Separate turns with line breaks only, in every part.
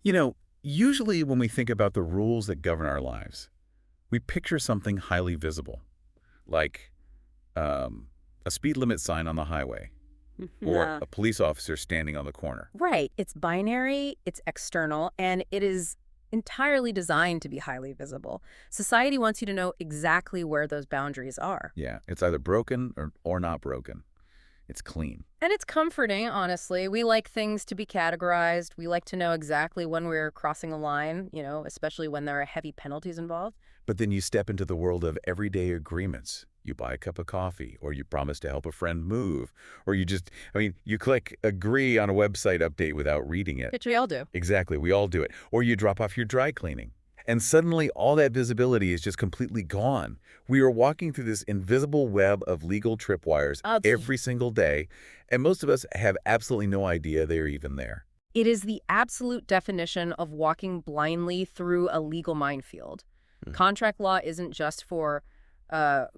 You know, usually when we think about the rules that govern our lives, we picture something highly visible, like um, a speed limit sign on the highway or
Yeah.
a police officer standing on the corner.
Right. It's binary, it's external, and it is entirely designed to be highly visible. Society wants you to know exactly where those boundaries are.
Yeah, it's either broken or not broken. It's clean.
And it's comforting, honestly. We like things to be categorized. We like to know exactly when we're crossing a line, especially when there are heavy penalties involved.
But then you step into the world of everyday agreements. You buy a cup of coffee, or you promise to help a friend move, or you click agree on a website update without reading it.
Which we all do.
Exactly, we all do it. Or you drop off your dry cleaning. And suddenly all that visibility is just completely gone. We are walking through this invisible web of legal tripwires every single day, and most of us have absolutely no idea they're even there.
It is the absolute definition of walking blindly through a legal minefield.
Hmm.
Contract law isn't just for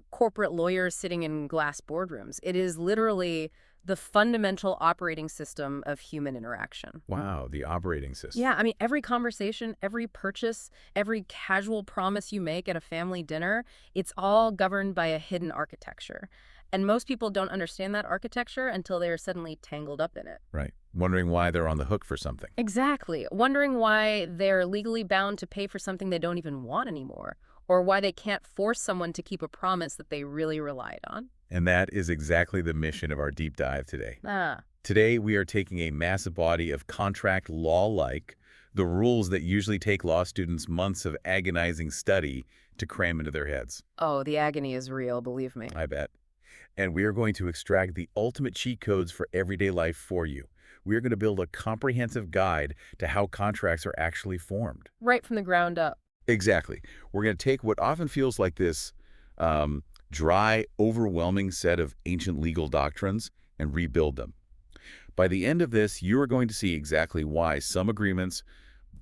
corporate lawyers sitting in glass boardrooms. It is literally the fundamental operating system of human interaction.
Wow, the operating system.
Yeah, I mean, every conversation, every purchase, every casual promise you make at a family dinner, it's all governed by a hidden architecture. And most people don't understand that architecture until they are suddenly tangled up in it.
Right. Wondering why they're on the hook for something.
Exactly. Wondering why they're legally bound to pay for something they don't even want anymore, or why they can't force someone to keep a promise that they really relied on.
And that is exactly the mission of our deep dive today.
Ah,
Today, we are taking a massive body of contract law-like, the rules that usually take law students months of agonizing study to cram into their heads.
oh, the agony is real, believe me.
I bet. And we are going to extract the ultimate cheat codes for everyday life for you. We are going to build a comprehensive guide to how contracts are actually formed.
Right from the ground up.
Exactly. We're going to take what often feels like this dry, overwhelming set of ancient legal doctrines and rebuild them. By the end of this, you are going to see exactly why some agreements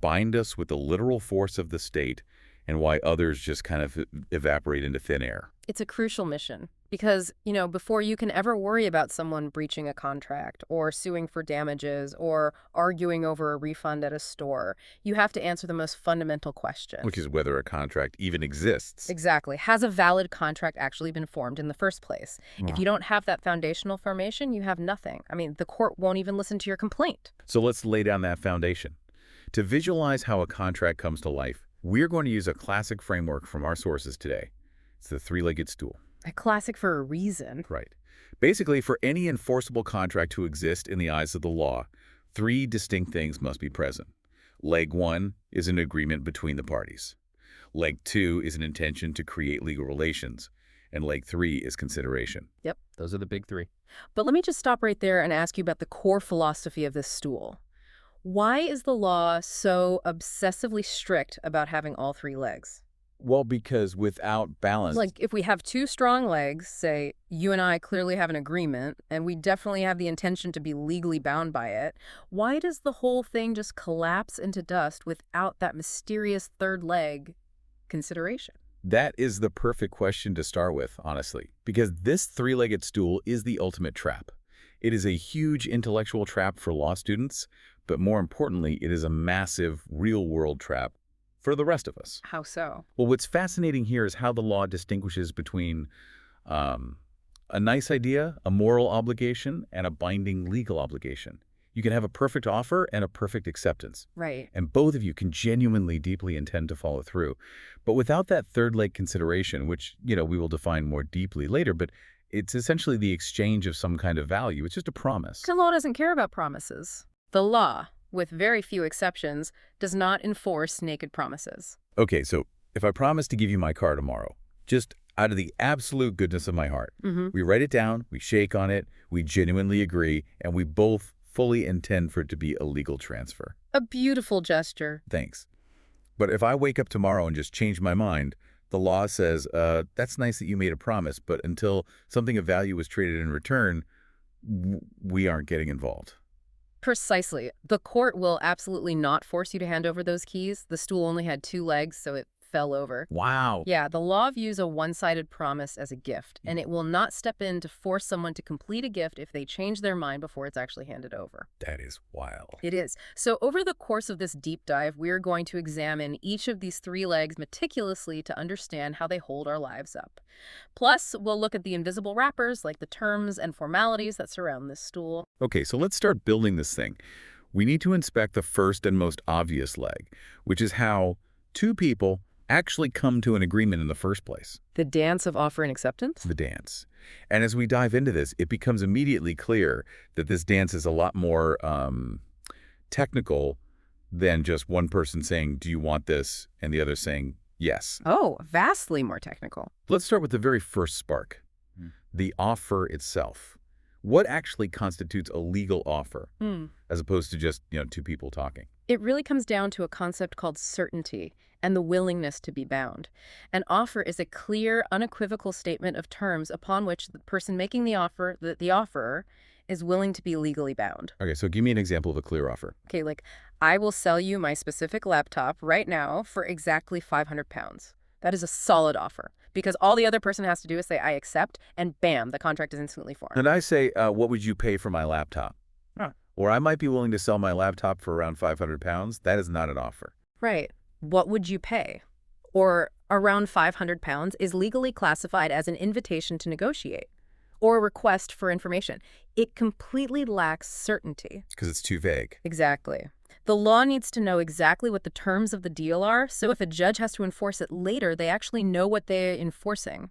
bind us with the literal force of the state and why others just kind of evaporate into thin air.
It's a crucial mission because, before you can ever worry about someone breaching a contract or suing for damages or arguing over a refund at a store, you have to answer the most fundamental question.
Which is whether a contract even exists.
Exactly. Has a valid contract actually been formed in the first place? If you don't have that foundational formation, you have nothing. I mean, the court won't even listen to your complaint.
So let's lay down that foundation. To visualize how a contract comes to life, we're going to use a classic framework from our sources today. It's the three-legged stool.
A classic for a reason.
Right. Basically, for any enforceable contract to exist in the eyes of the law, three distinct things must be present. Leg one is an agreement between the parties. Leg two is an intention to create legal relations. And leg three is consideration.
Yep.
Those are the big three.
But let me just stop right there and ask you about the core philosophy of this stool. Why is the law so obsessively strict about having all three legs?
Well, because without balance...
Like, if we have two strong legs, say, you and I clearly have an agreement, and we definitely have the intention to be legally bound by it, why does the whole thing just collapse into dust without that mysterious third leg consideration?
That is the perfect question to start with, honestly, because this three-legged stool is the ultimate trap. It is a huge intellectual trap for law students, but more importantly, it is a massive real-world trap for the rest of us.
How so?
Well, what's fascinating here is how the law distinguishes between a nice idea, a moral obligation, and a binding legal obligation. You can have a perfect offer and a perfect acceptance.
Right.
And both of you can genuinely deeply intend to follow through. But without that third leg consideration, which, we will define more deeply later, but it's essentially the exchange of some kind of value. It's just a promise.
The law doesn't care about promises. The law, with very few exceptions, does not enforce naked promises.
Okay, so if I promise to give you my car tomorrow, just out of the absolute goodness of my heart, we write it down, we shake on it, we genuinely agree, and we both fully intend for it to be a legal transfer.
A beautiful gesture.
Thanks. But if I wake up tomorrow and just change my mind, the law says, that's nice that you made a promise, but until something of value was traded in return, we aren't getting involved.
Precisely. The court will absolutely not force you to hand over those keys. The stool only had two legs, so it fell over.
Wow.
Yeah, the law views a one-sided promise as a gift, and it will not step in to force someone to complete a gift if they change their mind before it's actually handed over.
That is wild.
It is. So over the course of this deep dive, we're going to examine each of these three legs meticulously to understand how they hold our lives up. Plus, we'll look at the invisible wrappers, like the terms and formalities that surround this stool.
Okay, so let's start building this thing. We need to inspect the first and most obvious leg, which is how two people actually come to an agreement in the first place.
The dance of offer and acceptance?
The dance. And as we dive into this, it becomes immediately clear that this dance is a lot more technical than just one person saying, do you want this? And the other saying, yes.
Oh, vastly more technical.
Let's start with the very first spark, the offer itself. What actually constitutes a legal offer, as opposed to just, two people talking?
It really comes down to a concept called certainty and the willingness to be bound. An offer is a clear, unequivocal statement of terms upon which the person making the offer, the offerer, is willing to be legally bound.
Okay, so give me an example of a clear offer.
Okay, like, I will sell you my specific laptop right now for exactly 500 pounds. That is a solid offer, because all the other person has to do is say, I accept, and bam, the contract is instantly formed.
And I say, what would you pay for my laptop?
Huh.
Or I might be willing to sell my laptop for around 500 pounds. That is not an offer.
Right. What would you pay? Or around 500 pounds is legally classified as an invitation to negotiate or a request for information. It completely lacks certainty.
Because it's too vague.
Exactly. The law needs to know exactly what the terms of the deal are, so if a judge has to enforce it later, they actually know what they're enforcing.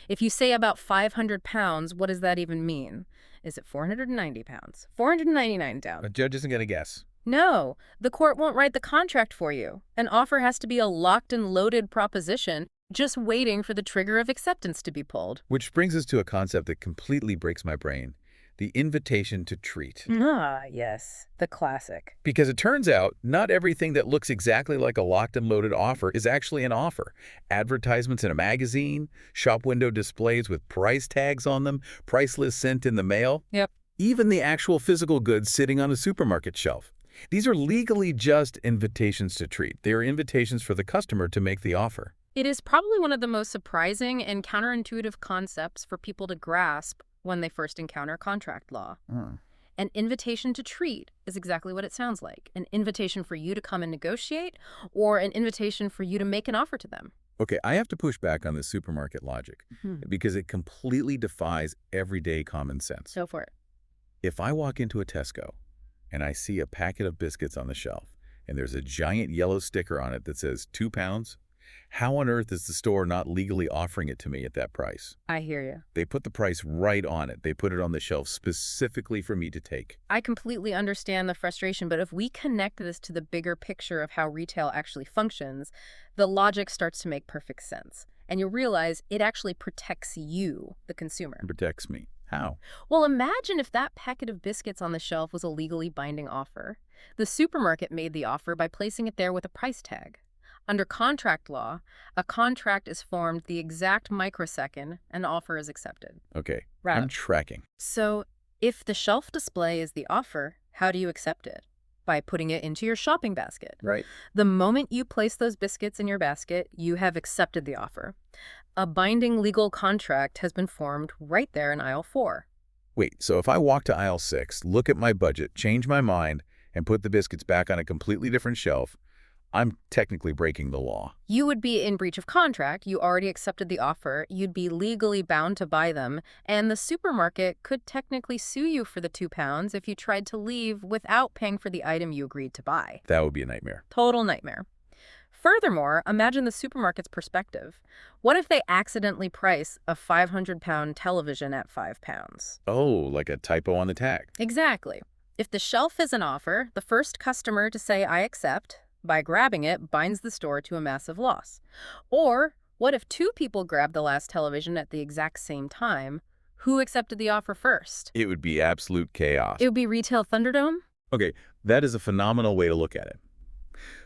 If you say about 500 pounds, what does that even mean? Is it 490 pounds? 499 down?
A judge isn't going to guess.
No, the court won't write the contract for you. An offer has to be a locked and loaded proposition, just waiting for the trigger of acceptance to be pulled.
Which brings us to a concept that completely breaks my brain. The invitation to treat.
Ah, yes, the classic.
Because it turns out, not everything that looks exactly like a locked and loaded offer is actually an offer. Advertisements in a magazine, shop window displays with price tags on them, price lists sent in the mail.
Yep.
Even the actual physical goods sitting on a supermarket shelf. These are legally just invitations to treat. They are invitations for the customer to make the offer.
It is probably one of the most surprising and counterintuitive concepts for people to grasp when they first encounter contract law. An invitation to treat is exactly what it sounds like. An invitation for you to come and negotiate, or an invitation for you to make an offer to them.
Okay, I have to push back on this supermarket logic because it completely defies everyday common sense.
Go for it.
If I walk into a Tesco and I see a packet of biscuits on the shelf and there's a giant yellow sticker on it that says 2 pounds, how on earth is the store not legally offering it to me at that price?
I hear you.
They put the price right on it. They put it on the shelf specifically for me to take.
I completely understand the frustration, but if we connect this to the bigger picture of how retail actually functions, the logic starts to make perfect sense. And you'll realize it actually protects you, the consumer.
It protects me. How?
Well, imagine if that packet of biscuits on the shelf was a legally binding offer. The supermarket made the offer by placing it there with a price tag. Under contract law, a contract is formed the exact microsecond an offer is accepted.
Okay,
Right.
I'm tracking.
So, if the shelf display is the offer, how do you accept it? By putting it into your shopping basket.
Right.
The moment you place those biscuits in your basket, you have accepted the offer. A binding legal contract has been formed right there in aisle 4.
Wait, so if I walk to aisle 6, look at my budget, change my mind, and put the biscuits back on a completely different shelf, I'm technically breaking the law.
You would be in breach of contract. You already accepted the offer. You'd be legally bound to buy them. And the supermarket could technically sue you for the 2 pounds if you tried to leave without paying for the item you agreed to buy.
That would be a nightmare.
Total nightmare. Furthermore, imagine the supermarket's perspective. What if they accidentally price a 500-pound television at 5 pounds?
Oh, like a typo on the tag.
Exactly. If the shelf is an offer, the first customer to say, I accept, by grabbing it, binds the store to a massive loss. Or what if 2 people grabbed the last television at the exact same time? Who accepted the offer first?
It would be absolute chaos.
It would be retail Thunderdome?
Okay, that is a phenomenal way to look at it.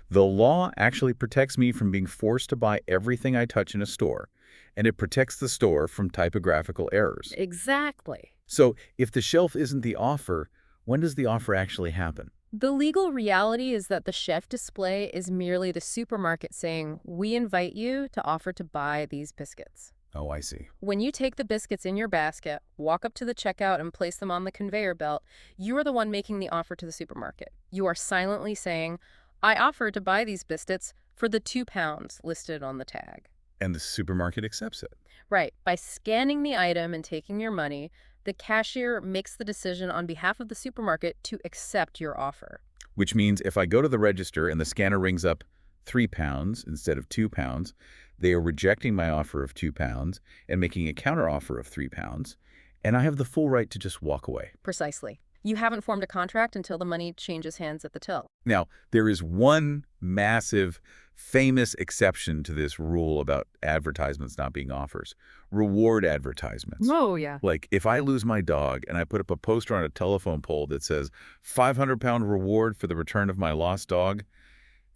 The law actually protects me from being forced to buy everything I touch in a store, and it protects the store from typographical errors.
Exactly.
So if the shelf isn't the offer, when does the offer actually happen?
The legal reality is that the chef display is merely the supermarket saying, we invite you to offer to buy these biscuits.
Oh, I see.
When you take the biscuits in your basket, walk up to the checkout and place them on the conveyor belt, you are the one making the offer to the supermarket. You are silently saying, I offer to buy these biscuits for the £2 listed on the tag.
And the supermarket accepts it.
Right. By scanning the item and taking your money, the cashier makes the decision on behalf of the supermarket to accept your offer.
Which means if I go to the register and the scanner rings up £3 instead of £2, they are rejecting my offer of £2 and making a counteroffer of £3, and I have the full right to just walk away.
Precisely. You haven't formed a contract until the money changes hands at the till.
Now, there is one massive, famous exception to this rule about advertisements not being offers. Reward advertisements.
Oh, yeah.
Like, if I lose my dog and I put up a poster on a telephone pole that says, £500 reward for the return of my lost dog,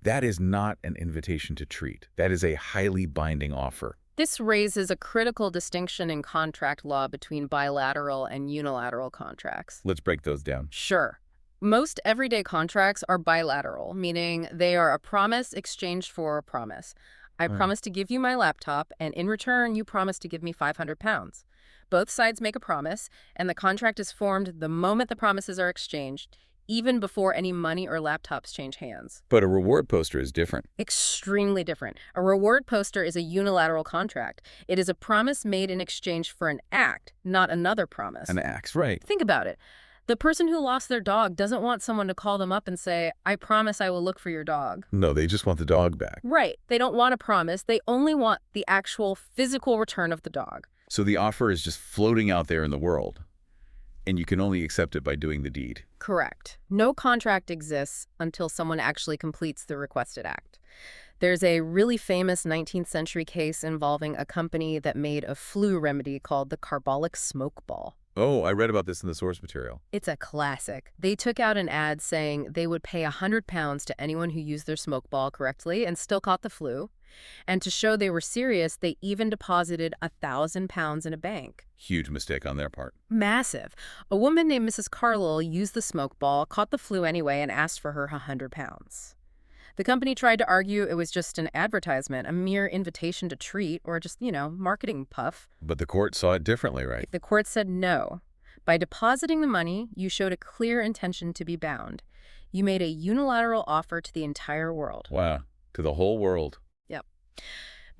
that is not an invitation to treat. That is a highly binding offer.
This raises a critical distinction in contract law between bilateral and unilateral contracts.
Let's break those down.
Sure. Most everyday contracts are bilateral, meaning they are a promise exchanged for a promise. I promise to give you my laptop, and in return, you promise to give me £500. Both sides make a promise, and the contract is formed the moment the promises are exchanged, even before any money or laptops change hands.
But a reward poster is different.
Extremely different. A reward poster is a unilateral contract. It is a promise made in exchange for an act, not another promise.
An act, right.
Think about it. The person who lost their dog doesn't want someone to call them up and say, I promise I will look for your dog.
No, they just want the dog back.
Right. They don't want a promise. They only want the actual physical return of the dog.
So the offer is just floating out there in the world, and you can only accept it by doing the deed.
Correct. No contract exists until someone actually completes the requested act. There's a really famous 19th century case involving a company that made a flu remedy called the carbolic smoke ball.
Oh, I read about this in the source material.
It's a classic. They took out an ad saying they would pay £100 to anyone who used their smoke ball correctly and still caught the flu. And to show they were serious, they even deposited £1,000 in a bank.
Huge mistake on their part.
Massive. A woman named Mrs. Carlisle used the smoke ball, caught the flu anyway, and asked for her £100. The company tried to argue it was just an advertisement, a mere invitation to treat, or just, marketing puff.
But the court saw it differently, right?
The court said no. By depositing the money, you showed a clear intention to be bound. You made a unilateral offer to the entire world.
Wow. To the whole world.
Yep.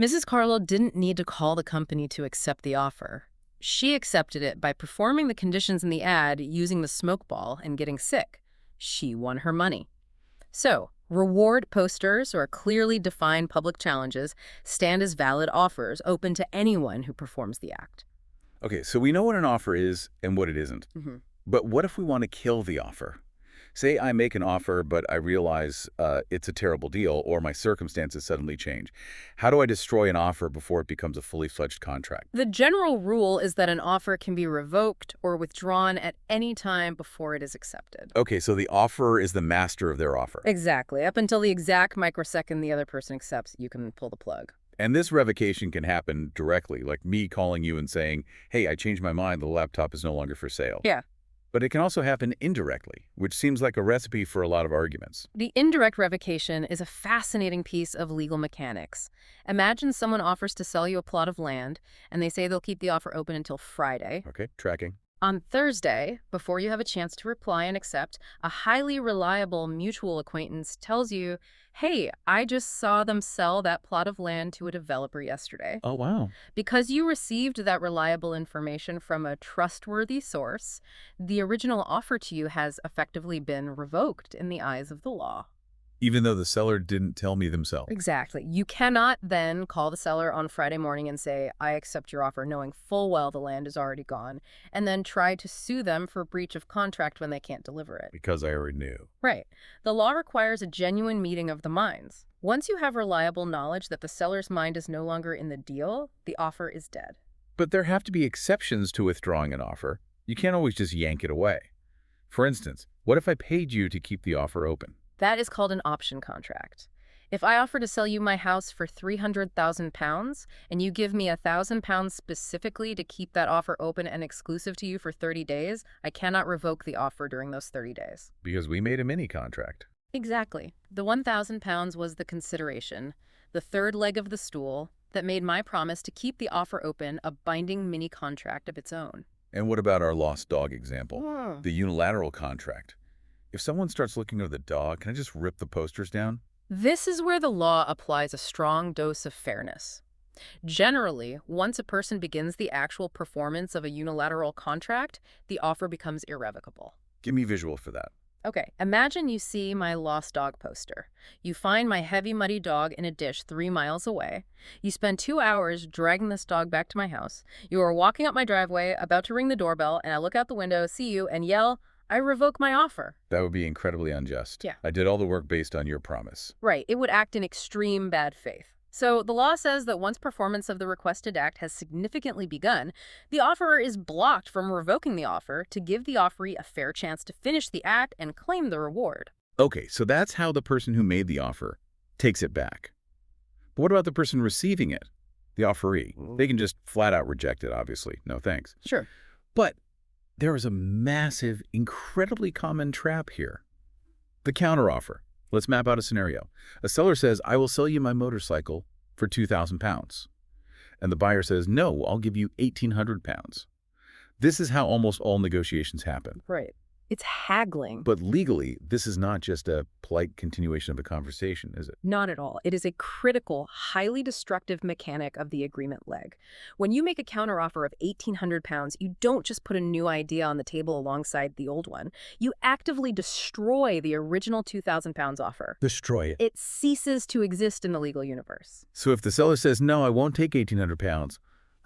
Mrs. Carlisle didn't need to call the company to accept the offer. She accepted it by performing the conditions in the ad, using the smoke ball, and getting sick. She won her money. So, reward posters or clearly defined public challenges stand as valid offers open to anyone who performs the act.
Okay, so we know what an offer is and what it isn't. But what if we want to kill the offer? Say I make an offer, but I realize it's a terrible deal or my circumstances suddenly change. How do I destroy an offer before it becomes a fully fledged contract?
The general rule is that an offer can be revoked or withdrawn at any time before it is accepted.
Okay, so the offerer is the master of their offer.
Exactly. Up until the exact microsecond the other person accepts, you can pull the plug.
And this revocation can happen directly, like me calling you and saying, hey, I changed my mind, the laptop is no longer for sale.
Yeah.
But it can also happen indirectly, which seems like a recipe for a lot of arguments.
The indirect revocation is a fascinating piece of legal mechanics. Imagine someone offers to sell you a plot of land, and they say they'll keep the offer open until Friday.
Okay, tracking.
On Thursday, before you have a chance to reply and accept, a highly reliable mutual acquaintance tells you, hey, I just saw them sell that plot of land to a developer yesterday.
Oh, wow.
Because you received that reliable information from a trustworthy source, the original offer to you has effectively been revoked in the eyes of the law.
Even though the seller didn't tell me themselves.
Exactly. You cannot then call the seller on Friday morning and say, I accept your offer, knowing full well the land is already gone, and then try to sue them for breach of contract when they can't deliver it.
Because I already knew.
Right. The law requires a genuine meeting of the minds. Once you have reliable knowledge that the seller's mind is no longer in the deal, the offer is dead.
But there have to be exceptions to withdrawing an offer. You can't always just yank it away. For instance, what if I paid you to keep the offer open?
That is called an option contract. If I offer to sell you my house for £300,000 and you give me £1,000 specifically to keep that offer open and exclusive to you for 30 days, I cannot revoke the offer during those 30 days.
Because we made a mini contract.
Exactly. The £1,000 was the consideration, the third leg of the stool that made my promise to keep the offer open a binding mini contract of its own.
And what about our lost dog example?
Hmm.
The unilateral contract. If someone starts looking at the dog, can I just rip the posters down?
This is where the law applies a strong dose of fairness. Generally, once a person begins the actual performance of a unilateral contract, the offer becomes irrevocable.
Give me visual for that.
Okay, imagine you see my lost dog poster. You find my heavy, muddy dog in a dish 3 miles away. You spend 2 hours dragging this dog back to my house. You are walking up my driveway, about to ring the doorbell, and I look out the window, see you, and yell, "I revoke my offer."
That would be incredibly unjust.
Yeah.
I did all the work based on your promise.
Right, it would act in extreme bad faith. So the law says that once performance of the requested act has significantly begun, the offerer is blocked from revoking the offer to give the offeree a fair chance to finish the act and claim the reward.
Okay, so that's how the person who made the offer takes it back. But what about the person receiving it, the offeree? They can just flat out reject it, obviously. No thanks.
Sure.
But there is a massive, incredibly common trap here. The counteroffer. Let's map out a scenario. A seller says, "I will sell you my motorcycle for £2,000. And the buyer says, "No, I'll give you £1,800. This is how almost all negotiations happen.
Right. It's haggling.
But legally, this is not just a polite continuation of a conversation, is it?
Not at all. It is a critical, highly destructive mechanic of the agreement leg. When you make a counteroffer of £1,800, you don't just put a new idea on the table alongside the old one. You actively destroy the original £2,000 offer.
Destroy it.
It ceases to exist in the legal universe.
So if the seller says, "No, I won't take £1,800,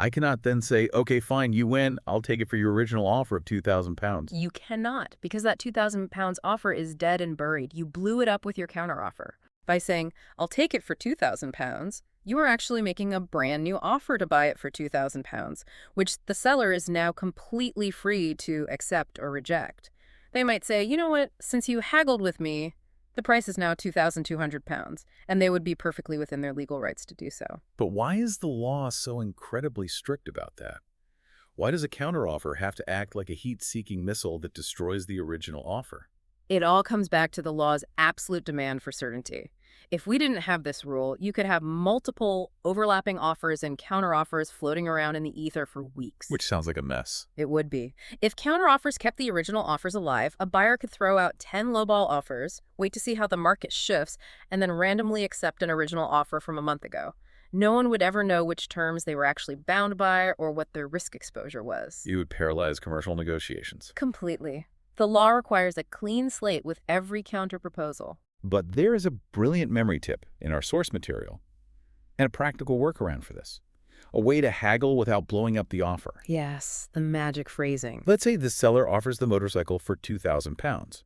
I cannot then say, "Okay, fine, you win. I'll take it for your original offer of £2,000.
You cannot, because that £2,000 offer is dead and buried. You blew it up with your counteroffer. By saying, "I'll take it for £2,000, you are actually making a brand new offer to buy it for £2,000, which the seller is now completely free to accept or reject. They might say, "You know what, since you haggled with me, the price is now £2,200, and they would be perfectly within their legal rights to do so.
But why is the law so incredibly strict about that? Why does a counteroffer have to act like a heat-seeking missile that destroys the original offer?
It all comes back to the law's absolute demand for certainty. If we didn't have this rule, you could have multiple overlapping offers and counteroffers floating around in the ether for weeks.
Which sounds like a mess.
It would be. If counteroffers kept the original offers alive, a buyer could throw out 10 lowball offers, wait to see how the market shifts, and then randomly accept an original offer from a month ago. No one would ever know which terms they were actually bound by or what their risk exposure was.
It would paralyze commercial negotiations.
Completely. The law requires a clean slate with every counterproposal.
But there is a brilliant memory tip in our source material and a practical workaround for this. A way to haggle without blowing up the offer.
Yes, the magic phrasing.
Let's say the seller offers the motorcycle for £2,000.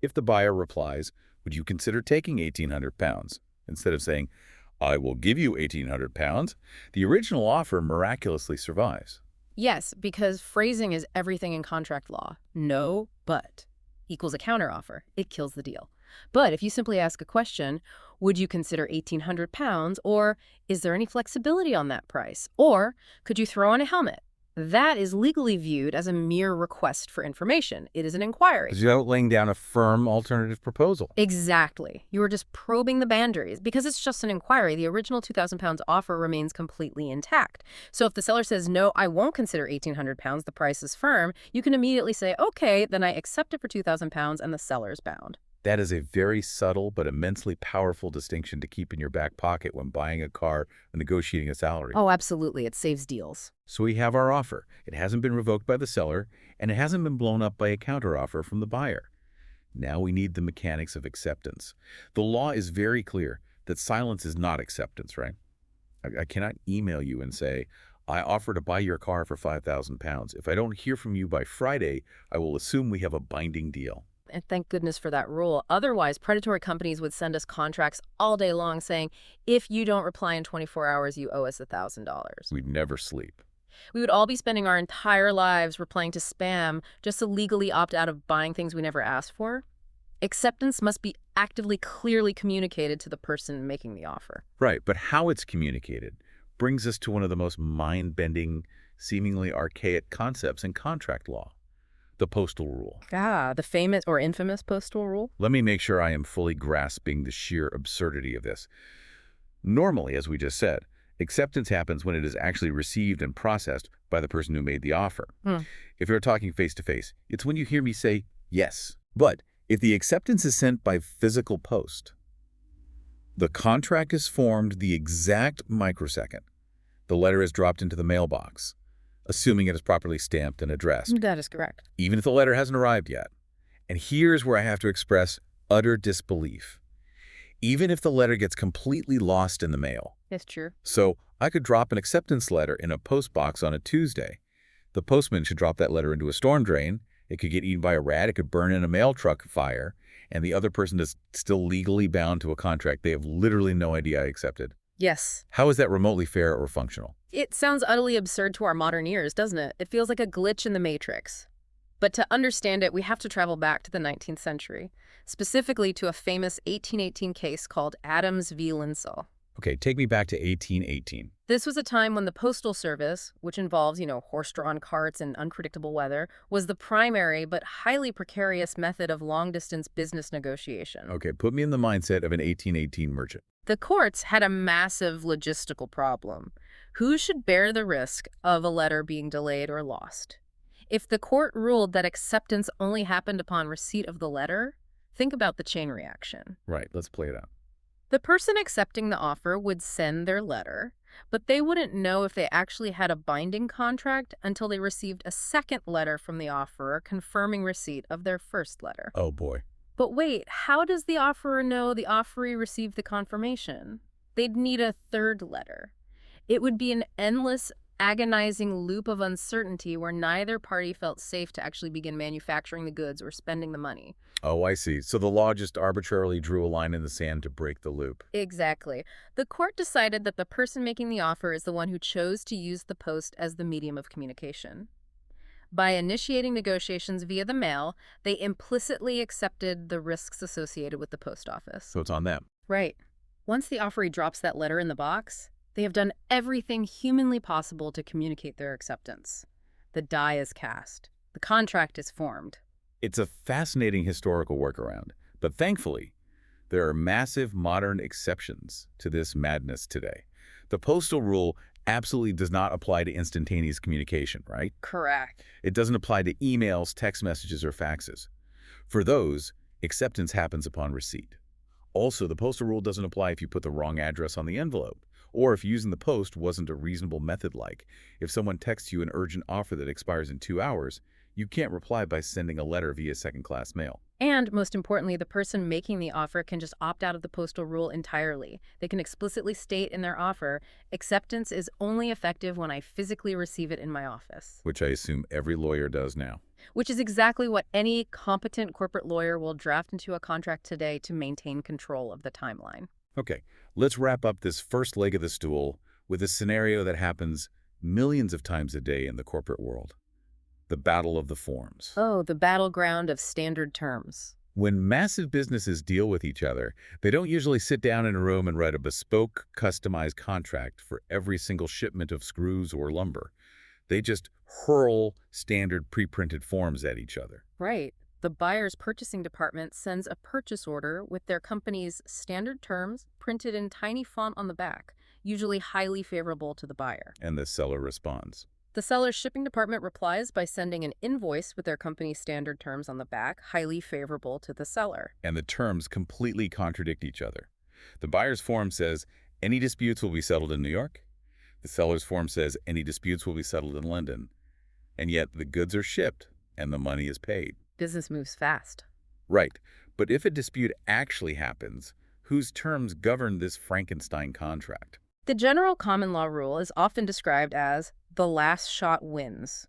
If the buyer replies, "Would you consider taking £1,800? Instead of saying, "I will give you £1,800, the original offer miraculously survives.
Yes, because phrasing is everything in contract law. No, but equals a counteroffer. It kills the deal. But if you simply ask a question, would you consider £1,800, or is there any flexibility on that price? Or could you throw on a helmet? That is legally viewed as a mere request for information. It is an inquiry.
Because you're laying down a firm alternative proposal.
Exactly. You are just probing the boundaries. Because it's just an inquiry, the original £2,000 offer remains completely intact. So if the seller says, "No, I won't consider £1,800, the price is firm," you can immediately say, "Okay, then I accept it for £2,000, and the seller's bound.
That is a very subtle but immensely powerful distinction to keep in your back pocket when buying a car and negotiating a salary.
Oh, absolutely. It saves deals.
So we have our offer. It hasn't been revoked by the seller, and it hasn't been blown up by a counteroffer from the buyer. Now we need the mechanics of acceptance. The law is very clear that silence is not acceptance, right? I cannot email you and say, "I offer to buy your car for £5,000. If I don't hear from you by Friday, I will assume we have a binding deal."
And thank goodness for that rule. Otherwise, predatory companies would send us contracts all day long saying, "If you don't reply in 24 hours, you owe us $1,000.
We'd never sleep.
We would all be spending our entire lives replying to spam just to legally opt out of buying things we never asked for. Acceptance must be actively, clearly communicated to the person making the offer.
Right, but how it's communicated brings us to one of the most mind-bending, seemingly archaic concepts in contract law, the postal rule.
Ah, the famous or infamous postal rule?
Let me make sure I am fully grasping the sheer absurdity of this. Normally, as we just said, acceptance happens when it is actually received and processed by the person who made the offer.
Hmm.
If you're talking face-to-face, it's when you hear me say yes. But if the acceptance is sent by physical post, the contract is formed the exact microsecond the letter is dropped into the mailbox, assuming it is properly stamped and addressed,
That is correct.
even if the letter hasn't arrived yet. And here's where I have to express utter disbelief. Even if the letter gets completely lost in the mail.
It's true.
So I could drop an acceptance letter in a post box on a Tuesday. The postman should drop that letter into a storm drain. It could get eaten by a rat. It could burn in a mail truck fire. And the other person is still legally bound to a contract they have literally no idea I accepted.
Yes.
How is that remotely fair or functional?
It sounds utterly absurd to our modern ears, doesn't it? It feels like a glitch in the matrix. But to understand it, we have to travel back to the 19th century, specifically to a famous 1818 case called Adams v. Linsell.
Okay, take me back to 1818.
This was a time when the Postal Service, which involves, horse-drawn carts and unpredictable weather, was the primary but highly precarious method of long-distance business negotiation.
Okay, put me in the mindset of an 1818 merchant.
The courts had a massive logistical problem. Who should bear the risk of a letter being delayed or lost? If the court ruled that acceptance only happened upon receipt of the letter, think about the chain reaction.
Right, let's play it out.
The person accepting the offer would send their letter, but they wouldn't know if they actually had a binding contract until they received a second letter from the offerer confirming receipt of their first letter.
Oh boy.
But wait, how does the offerer know the offeree received the confirmation? They'd need a third letter. It would be an endless, agonizing loop of uncertainty where neither party felt safe to actually begin manufacturing the goods or spending the money.
Oh, I see. So the law just arbitrarily drew a line in the sand to break the loop.
Exactly. The court decided that the person making the offer is the one who chose to use the post as the medium of communication. By initiating negotiations via the mail, they implicitly accepted the risks associated with the post office.
So it's on them.
Right. Once the offeree drops that letter in the box, they have done everything humanly possible to communicate their acceptance. The die is cast. The contract is formed.
It's a fascinating historical workaround, but thankfully, there are massive modern exceptions to this madness today. The postal rule absolutely does not apply to instantaneous communication, right?
Correct.
It doesn't apply to emails, text messages, or faxes. For those, acceptance happens upon receipt. Also, the postal rule doesn't apply if you put the wrong address on the envelope, or if using the post wasn't a reasonable method. Like, if someone texts you an urgent offer that expires in 2 hours, you can't reply by sending a letter via second-class mail.
And most importantly, the person making the offer can just opt out of the postal rule entirely. They can explicitly state in their offer, acceptance is only effective when I physically receive it in my office.
Which I assume every lawyer does now.
Which is exactly what any competent corporate lawyer will draft into a contract today to maintain control of the timeline.
Okay, let's wrap up this first leg of the stool with a scenario that happens millions of times a day in the corporate world. The battle of the forms.
Oh, the battleground of standard terms.
When massive businesses deal with each other, they don't usually sit down in a room and write a bespoke, customized contract for every single shipment of screws or lumber. They just hurl standard pre-printed forms at each other.
Right. The buyer's purchasing department sends a purchase order with their company's standard terms printed in tiny font on the back, usually highly favorable to the buyer.
And the seller responds.
The seller's shipping department replies by sending an invoice with their company's standard terms on the back, highly favorable to the seller.
And the terms completely contradict each other. The buyer's form says, any disputes will be settled in New York. The seller's form says, any disputes will be settled in London. And yet the goods are shipped and the money is paid.
Business moves fast.
Right. But if a dispute actually happens, whose terms govern this Frankenstein contract?
The general common law rule is often described as the last shot wins.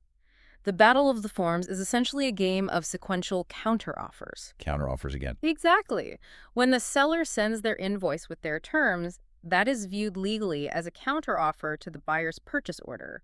The battle of the forms is essentially a game of sequential counteroffers.
Counteroffers again.
Exactly. When the seller sends their invoice with their terms, that is viewed legally as a counteroffer to the buyer's purchase order.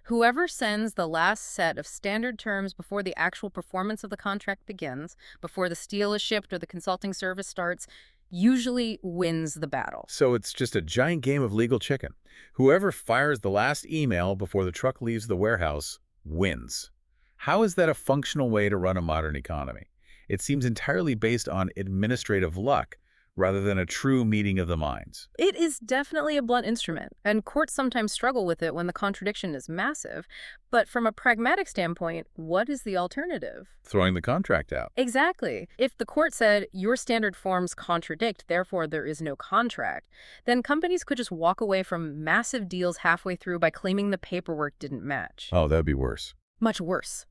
Whoever sends the last set of standard terms before the actual performance of the contract begins, before the steel is shipped or the consulting service starts, usually wins the battle.
So it's just a giant game of legal chicken. Whoever fires the last email before the truck leaves the warehouse wins. How is that a functional way to run a modern economy? It seems entirely based on administrative luck rather than a true meeting of the minds.
It is definitely a blunt instrument, and courts sometimes struggle with it when the contradiction is massive. But from a pragmatic standpoint, what is the alternative?
Throwing the contract out.
Exactly. If the court said your standard forms contradict, therefore there is no contract, then companies could just walk away from massive deals halfway through by claiming the paperwork didn't match.
Oh, that'd be worse.
Much worse.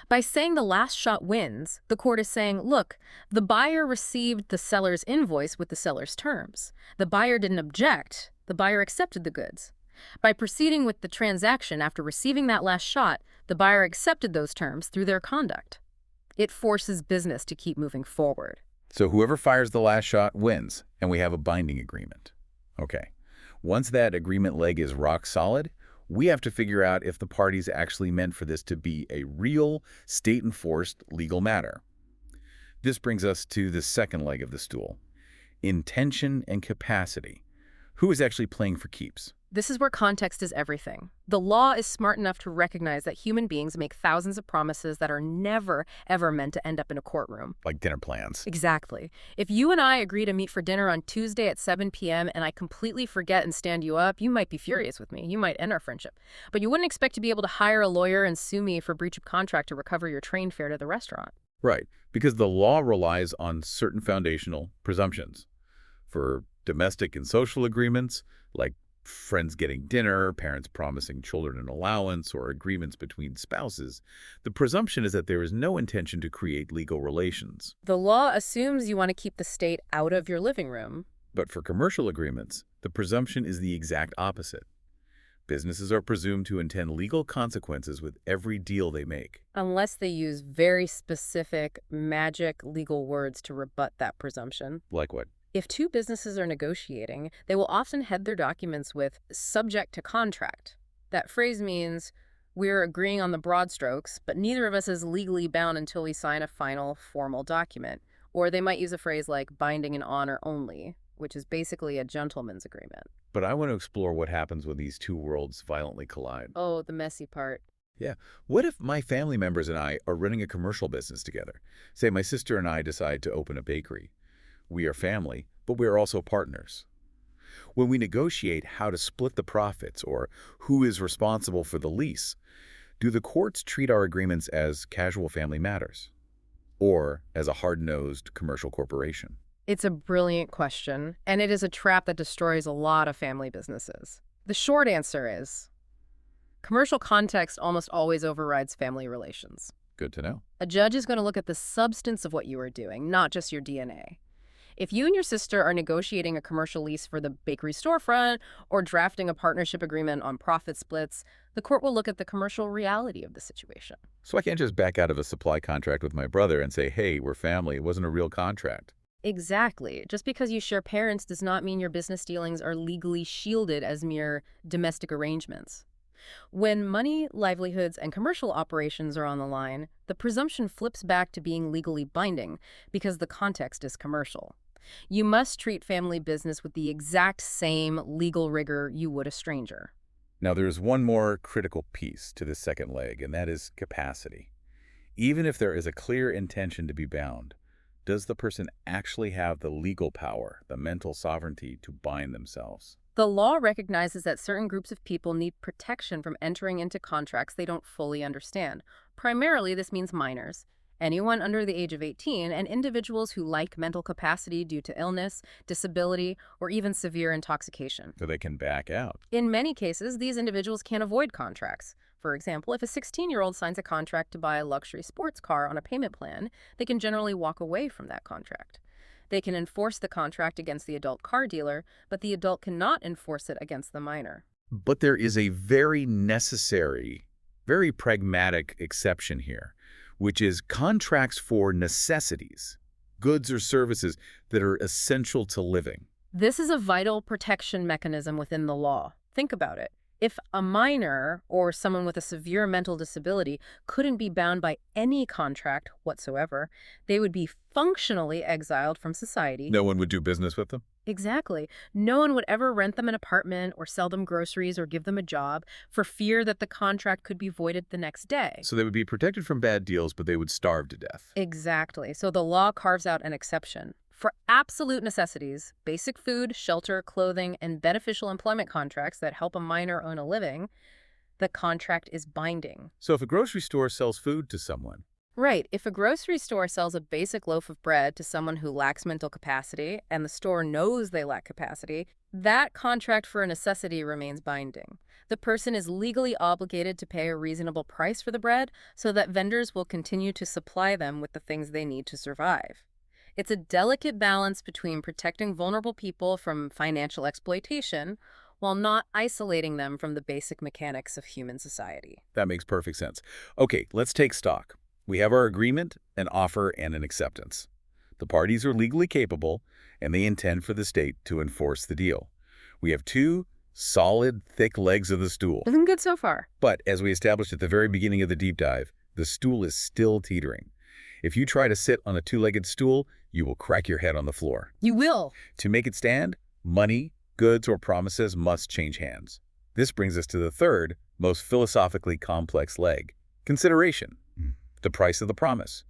By saying the last shot wins, the court is saying, look, the buyer received the seller's invoice with the seller's terms. The buyer didn't object. The buyer accepted the goods. By proceeding with the transaction after receiving that last shot, the buyer accepted those terms through their conduct. It forces business to keep moving forward.
So whoever fires the last shot wins, and we have a binding agreement. Okay. Once that agreement leg is rock solid, we have to figure out if the parties actually meant for this to be a real, state-enforced legal matter. This brings us to the second leg of the stool, intention and capacity. Who is actually playing for keeps?
This is where context is everything. The law is smart enough to recognize that human beings make thousands of promises that are never, ever meant to end up in a courtroom.
Like dinner plans.
Exactly. If you and I agree to meet for dinner on Tuesday at 7 p.m. and I completely forget and stand you up, you might be furious with me. You might end our friendship. But you wouldn't expect to be able to hire a lawyer and sue me for breach of contract to recover your train fare to the restaurant.
Right, because the law relies on certain foundational presumptions. For domestic and social agreements, like friends getting dinner, parents promising children an allowance, or agreements between spouses, the presumption is that there is no intention to create legal relations.
The law assumes you want to keep the state out of your living room.
But for commercial agreements, the presumption is the exact opposite. Businesses are presumed to intend legal consequences with every deal they make.
Unless they use very specific, magic legal words to rebut that presumption.
Like what?
If two businesses are negotiating, they will often head their documents with "subject to contract." That phrase means we're agreeing on the broad strokes, but neither of us is legally bound until we sign a final, formal document. Or they might use a phrase like binding in honor only, which is basically a gentleman's agreement.
But I want to explore what happens when these two worlds violently collide.
Oh, the messy part.
Yeah. What if my family members and I are running a commercial business together? Say my sister and I decide to open a bakery. We are family, but we are also partners. When we negotiate how to split the profits or who is responsible for the lease, do the courts treat our agreements as casual family matters or as a hard-nosed commercial corporation?
It's a brilliant question, and it is a trap that destroys a lot of family businesses. The short answer is commercial context almost always overrides family relations.
Good to know.
A judge is going to look at the substance of what you are doing, not just your DNA. If you and your sister are negotiating a commercial lease for the bakery storefront or drafting a partnership agreement on profit splits, the court will look at the commercial reality of the situation.
So I can't just back out of a supply contract with my brother and say, hey, we're family. It wasn't a real contract.
Exactly. Just because you share parents does not mean your business dealings are legally shielded as mere domestic arrangements. When money, livelihoods, and commercial operations are on the line, the presumption flips back to being legally binding because the context is commercial. You must treat family business with the exact same legal rigor you would a stranger.
Now, there's one more critical piece to this second leg, and that is capacity. Even if there is a clear intention to be bound, does the person actually have the legal power, the mental sovereignty to bind themselves?
The law recognizes that certain groups of people need protection from entering into contracts they don't fully understand. Primarily, this means minors, anyone under the age of 18, and individuals who lack mental capacity due to illness, disability, or even severe intoxication.
So they can back out.
In many cases, these individuals can't avoid contracts. For example, if a 16-year-old signs a contract to buy a luxury sports car on a payment plan, they can generally walk away from that contract. They can enforce the contract against the adult car dealer, but the adult cannot enforce it against the minor.
But there is a very necessary, very pragmatic exception here, which is contracts for necessities, goods or services that are essential to living.
This is a vital protection mechanism within the law. Think about it. If a minor or someone with a severe mental disability couldn't be bound by any contract whatsoever, they would be functionally exiled from society.
No one would do business with them?
Exactly. No one would ever rent them an apartment or sell them groceries or give them a job for fear that the contract could be voided the next day.
So they would be protected from bad deals, but they would starve to death.
Exactly. So the law carves out an exception. For absolute necessities, basic food, shelter, clothing, and beneficial employment contracts that help a minor earn a living, the contract is binding.
So if a grocery store sells food to someone,
Right. If a grocery store sells a basic loaf of bread to someone who lacks mental capacity, and the store knows they lack capacity, that contract for a necessity remains binding. The person is legally obligated to pay a reasonable price for the bread so that vendors will continue to supply them with the things they need to survive. It's a delicate balance between protecting vulnerable people from financial exploitation while not isolating them from the basic mechanics of human society.
that makes perfect sense. Okay, let's take stock. We have our agreement, an offer, and an acceptance. The parties are legally capable, and they intend for the state to enforce the deal. We have two solid, thick legs of the stool.
Looking good so far.
But as we established at the very beginning of the deep dive, the stool is still teetering. If you try to sit on a two-legged stool, you will crack your head on the floor.
You will.
To make it stand, money, goods, or promises must change hands. This brings us to the third, most philosophically complex leg, consideration. The price of the promise.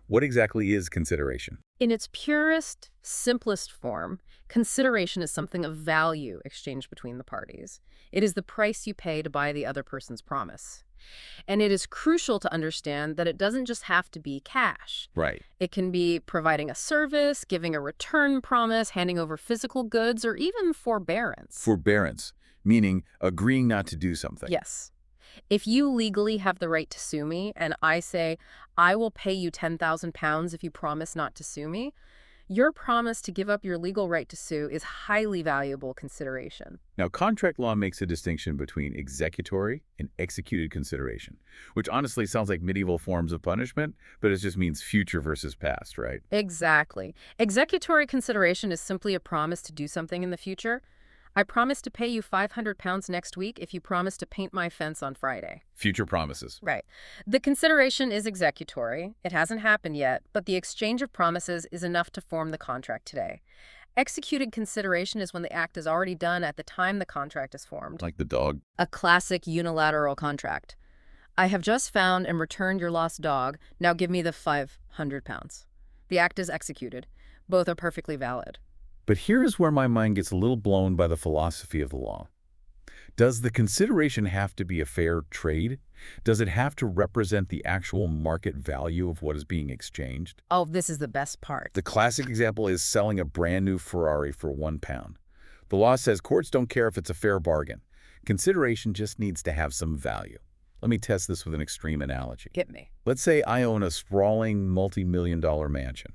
What exactly is consideration?
In its purest, simplest form, consideration is something of value exchanged between the parties. It is the price you pay to buy the other person's promise. And it is crucial to understand that it doesn't just have to be cash.
Right.
It can be providing a service, giving a return promise, handing over physical goods, or even forbearance.
Forbearance, meaning agreeing not to do something.
Yes. If you legally have the right to sue me and I say, I will pay you £10,000 if you promise not to sue me, your promise to give up your legal right to sue is highly valuable consideration.
Now, contract law makes a distinction between executory and executed consideration, which honestly sounds like medieval forms of punishment, but it just means future versus past, right?
Exactly. Executory consideration is simply a promise to do something in the future. I promise to pay you £500 next week if you promise to paint my fence on Friday.
Future promises.
Right. The consideration is executory. It hasn't happened yet, but the exchange of promises is enough to form the contract today. Executed consideration is when the act is already done at the time the contract is formed.
Like the dog.
A classic unilateral contract. I have just found and returned your lost dog. Now give me the £500. The act is executed. Both are perfectly valid.
But here is where my mind gets a little blown by the philosophy of the law. Does the consideration have to be a fair trade? Does it have to represent the actual market value of what is being exchanged?
Oh, this is the best part.
The classic example is selling a brand new Ferrari for £1. The law says courts don't care if it's a fair bargain. Consideration just needs to have some value. Let me test this with an extreme analogy.
Get me.
Let's say I own a sprawling multi-million-dollar mansion,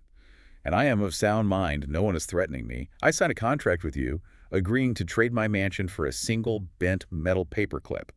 and I am of sound mind. No one is threatening me. I sign a contract with you, agreeing to trade my mansion for a single bent metal paperclip.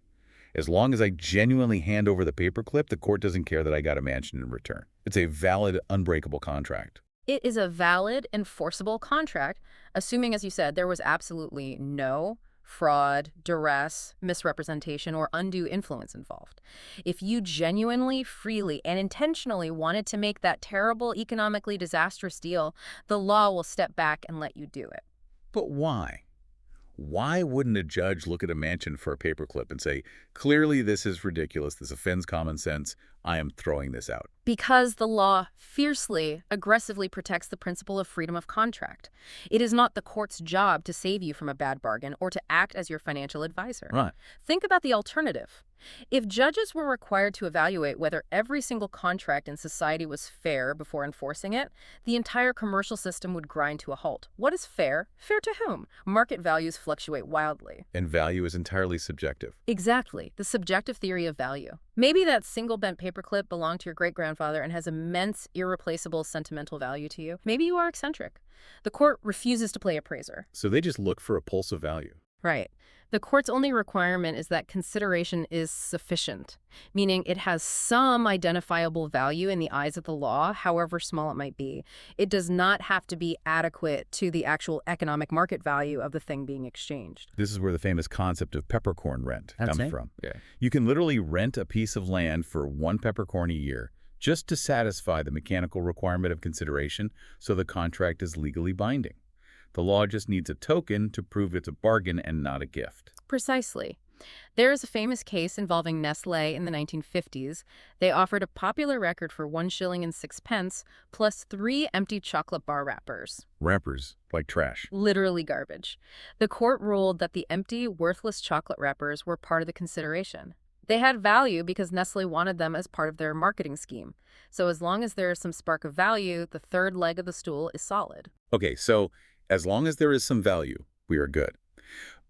As long as I genuinely hand over the paperclip, the court doesn't care that I got a mansion in return. It's a valid, unbreakable contract.
It is a valid, enforceable contract, assuming, as you said, there was absolutely no fraud, duress, misrepresentation, or undue influence involved. If you genuinely, freely, and intentionally wanted to make that terrible, economically disastrous deal, the law will step back and let you do it.
But why? Why wouldn't a judge look at a mansion for a paperclip and say, clearly this is ridiculous, this offends common sense, I am throwing this out?
Because the law fiercely, aggressively protects the principle of freedom of contract. It is not the court's job to save you from a bad bargain or to act as your financial advisor.
Right.
Think about the alternative. If judges were required to evaluate whether every single contract in society was fair before enforcing it, the entire commercial system would grind to a halt. What is fair? Fair to whom? Market values fluctuate wildly.
And value is entirely subjective.
Exactly, the subjective theory of value. Maybe that single bent paperclip belonged to your great-grandfather and has immense, irreplaceable sentimental value to you. Maybe you are eccentric. The court refuses to play appraiser.
So they just look for a pulse of value.
Right. The court's only requirement is that consideration is sufficient, meaning it has some identifiable value in the eyes of the law, however small it might be. It does not have to be adequate to the actual economic market value of the thing being exchanged.
This is where the famous concept of peppercorn rent
That's
comes
it.
from.
Yeah.
You can literally rent a piece of land for 1 peppercorn a year just to satisfy the mechanical requirement of consideration so the contract is legally binding. The law just needs a token to prove it's a bargain and not a gift.
Precisely. There is a famous case involving Nestlé in the 1950s. They offered a popular record for 1 shilling and 6 pence plus 3 empty chocolate bar wrappers.
Wrappers, like trash.
Literally garbage. The court ruled that the empty, worthless chocolate wrappers were part of the consideration. They had value because Nestle wanted them as part of their marketing scheme. So as long as there is some spark of value, the third leg of the stool is solid.
Okay, so as long as there is some value, we are good.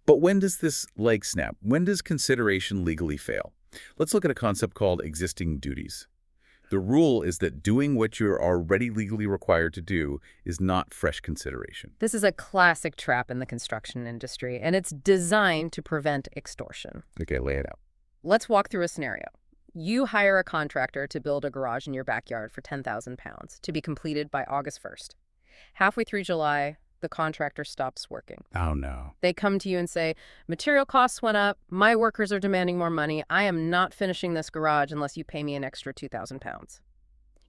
But when does this leg snap? When does consideration legally fail? Let's look at a concept called existing duties. The rule is that doing what you're already legally required to do is not fresh consideration.
This is a classic trap in the construction industry, and it's designed to prevent extortion.
Okay, lay it out.
Let's walk through a scenario. You hire a contractor to build a garage in your backyard for £10,000 to be completed by August 1st. Halfway through July, the contractor stops working.
Oh, no.
They come to you and say, material costs went up, my workers are demanding more money, I am not finishing this garage unless you pay me an extra £2,000.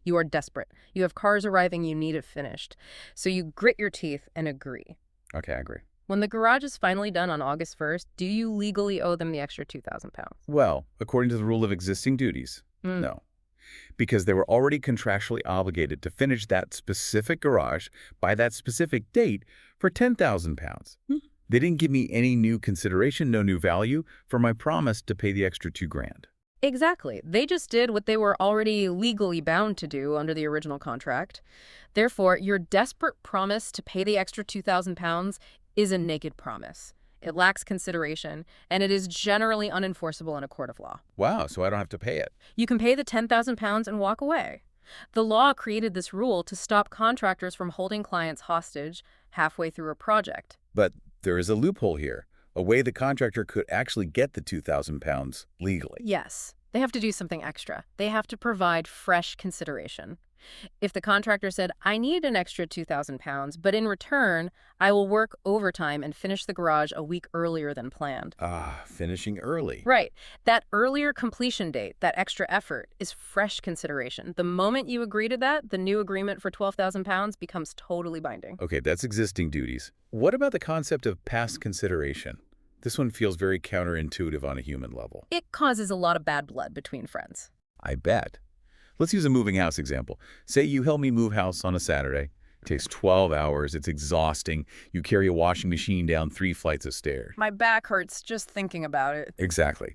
You are desperate. You have cars arriving, you need it finished. So you grit your teeth and agree.
Okay, I agree.
When the garage is finally done on August 1st, do you legally owe them the extra £2,000?
Well, according to the rule of existing duties, no. Because they were already contractually obligated to finish that specific garage by that specific date for £10,000. They didn't give me any new consideration, no new value for my promise to pay the extra $2,000.
Exactly. They just did what they were already legally bound to do under the original contract. Therefore, your desperate promise to pay the extra £2,000 is a naked promise. It lacks consideration, and it is generally unenforceable in a court of law.
Wow, so I don't have to pay it.
You can pay the £10,000 and walk away. The law created this rule to stop contractors from holding clients hostage halfway through a project.
But there is a loophole here, a way the contractor could actually get the £2,000 legally.
Yes, they have to do something extra. They have to provide fresh consideration. If the contractor said, I need an extra £2,000, but in return, I will work overtime and finish the garage a week earlier than planned.
Ah, finishing early.
Right. That earlier completion date, that extra effort, is fresh consideration. The moment you agree to that, the new agreement for £12,000 becomes totally binding.
Okay, that's existing duties. What about the concept of past consideration? This one feels very counterintuitive on a human level.
It causes a lot of bad blood between friends.
I bet. Let's use a moving house example. Say you help me move house on a Saturday. It takes 12 hours. It's exhausting. You carry a washing machine down 3 flights of stairs.
My back hurts just thinking about it.
Exactly.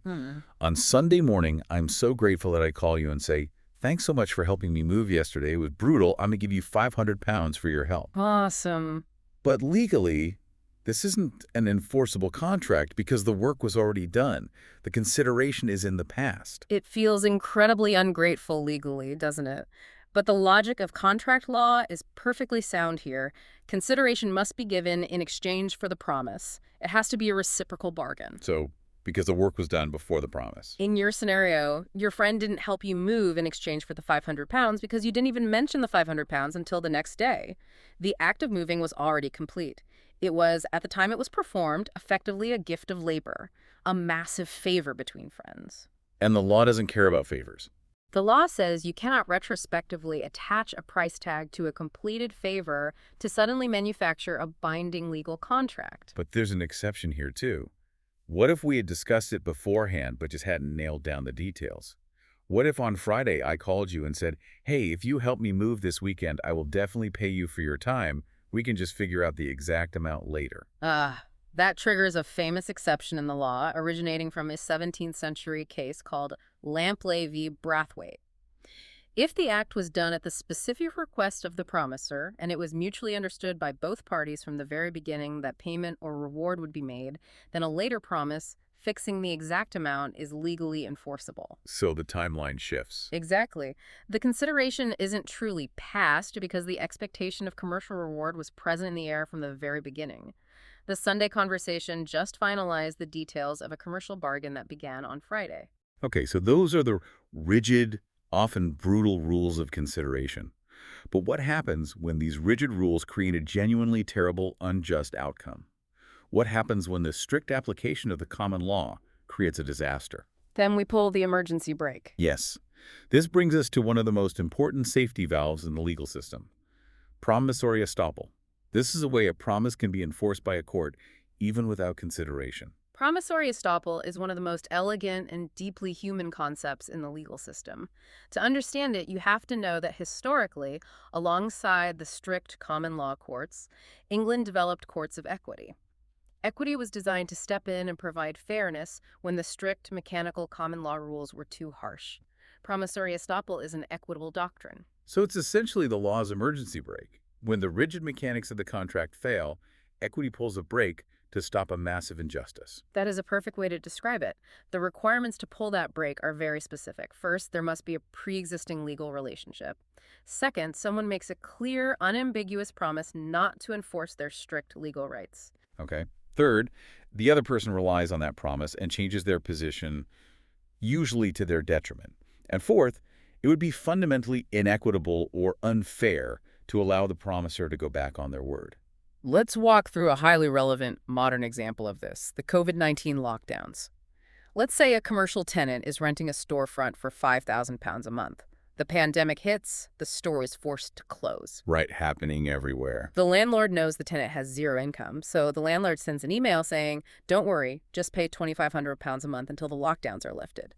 On Sunday morning, I'm so grateful that I call you and say, thanks so much for helping me move yesterday. It was brutal. I'm going to give you £500 for your help.
Awesome.
But legally, this isn't an enforceable contract because the work was already done. The consideration is in the past.
It feels incredibly ungrateful legally, doesn't it? But the logic of contract law is perfectly sound here. Consideration must be given in exchange for the promise. It has to be a reciprocal bargain.
So, because the work was done before the promise.
In your scenario, your friend didn't help you move in exchange for the £500 because you didn't even mention the £500 until the next day. The act of moving was already complete. It was, at the time it was performed, effectively a gift of labor, a massive favor between friends.
And the law doesn't care about favors.
The law says you cannot retrospectively attach a price tag to a completed favor to suddenly manufacture a binding legal contract.
But there's an exception here, too. What if we had discussed it beforehand but just hadn't nailed down the details? What if on Friday I called you and said, hey, if you help me move this weekend, I will definitely pay you for your time. We can just figure out the exact amount later.
That triggers a famous exception in the law originating from a 17th century case called Lampley v. Brathwaite. If the act was done at the specific request of the promiser, and it was mutually understood by both parties from the very beginning that payment or reward would be made, then a later promise fixing the exact amount is legally enforceable.
So the timeline shifts.
Exactly. The consideration isn't truly past because the expectation of commercial reward was present in the air from the very beginning. The Sunday conversation just finalized the details of a commercial bargain that began on Friday.
Okay, so those are the rigid, often brutal rules of consideration. But what happens when these rigid rules create a genuinely terrible, unjust outcome? What happens when the strict application of the common law creates a disaster?
Then we pull the emergency brake.
Yes. This brings us to one of the most important safety valves in the legal system, promissory estoppel. This is a way a promise can be enforced by a court even without consideration.
Promissory estoppel is one of the most elegant and deeply human concepts in the legal system. To understand it, you have to know that historically, alongside the strict common law courts, England developed courts of equity. Equity was designed to step in and provide fairness when the strict mechanical common law rules were too harsh. Promissory estoppel is an equitable doctrine.
So it's essentially the law's emergency brake. When the rigid mechanics of the contract fail, equity pulls a brake to stop a massive injustice.
That is a perfect way to describe it. The requirements to pull that brake are very specific. First, there must be a pre-existing legal relationship. Second, someone makes a clear, unambiguous promise not to enforce their strict legal rights.
Okay. Third, the other person relies on that promise and changes their position, usually to their detriment. And fourth, it would be fundamentally inequitable or unfair to allow the promisor to go back on their word.
Let's walk through a highly relevant modern example of this, the COVID-19 lockdowns. Let's say a commercial tenant is renting a storefront for £5,000 a month. The pandemic hits, the store is forced to close.
Right, happening everywhere.
The landlord knows the tenant has zero income, so the landlord sends an email saying, "Don't worry, just pay £2,500 a month until the lockdowns are lifted."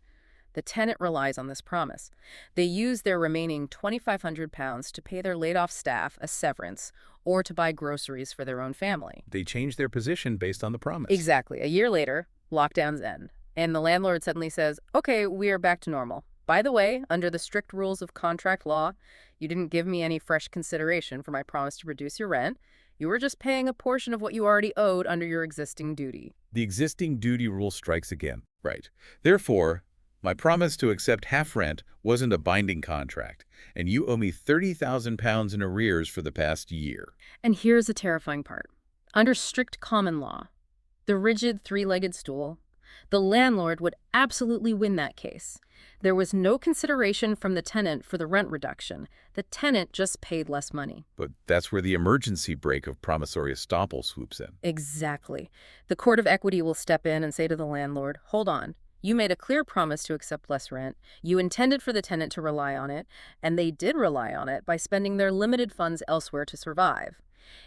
The tenant relies on this promise. They use their remaining £2,500 to pay their laid-off staff a severance or to buy groceries for their own family.
They change their position based on the promise.
Exactly. A year later, lockdowns end, and the landlord suddenly says, "Okay, we are back to normal. By the way, under the strict rules of contract law, you didn't give me any fresh consideration for my promise to reduce your rent. You were just paying a portion of what you already owed under your existing duty."
The existing duty rule strikes again. Right. Therefore, my promise to accept half rent wasn't a binding contract, and you owe me £30,000 in arrears for the past year.
And here's the terrifying part. Under strict common law, the rigid three-legged stool, the landlord would absolutely win that case. There was no consideration from the tenant for the rent reduction. The tenant just paid less money.
But that's where the emergency brake of promissory estoppel swoops in.
Exactly. The court of equity will step in and say to the landlord, "Hold on. You made a clear promise to accept less rent. You intended for the tenant to rely on it, and they did rely on it by spending their limited funds elsewhere to survive.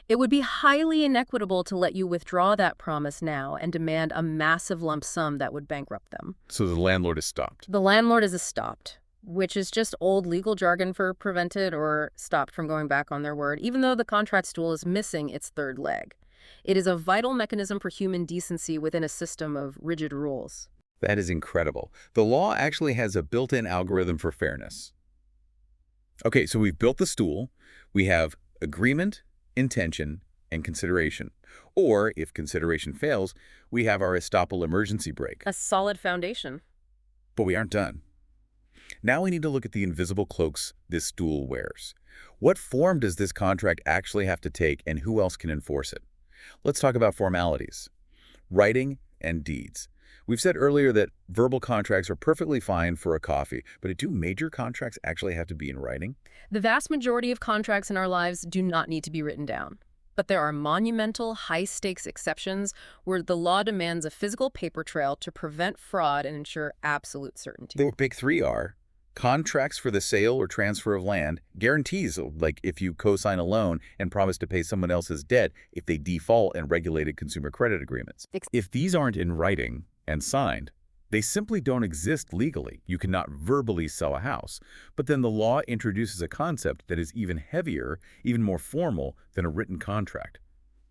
It would be highly inequitable to let you withdraw that promise now and demand a massive lump sum that would bankrupt them."
So the landlord is stopped.
The landlord is stopped, which is just old legal jargon for prevented or stopped from going back on their word, even though the contract stool is missing its third leg. It is a vital mechanism for human decency within a system of rigid rules.
That is incredible. The law actually has a built-in algorithm for fairness. Okay, so we've built the stool. We have agreement, intention, and consideration. Or, if consideration fails, we have our estoppel emergency brake.
A solid foundation.
But we aren't done. Now we need to look at the invisible cloaks this stool wears. What form does this contract actually have to take, and who else can enforce it? Let's talk about formalities. Writing and deeds. We've said earlier that verbal contracts are perfectly fine for a coffee, but do major contracts actually have to be in writing?
The vast majority of contracts in our lives do not need to be written down. But there are monumental, high-stakes exceptions where the law demands a physical paper trail to prevent fraud and ensure absolute certainty.
The big three are contracts for the sale or transfer of land, guarantees, like if you co-sign a loan and promise to pay someone else's debt if they default, and regulated consumer credit agreements. If these aren't in writing and signed, they simply don't exist legally. You cannot verbally sell a house. But then the law introduces a concept that is even heavier, even more formal than a written contract: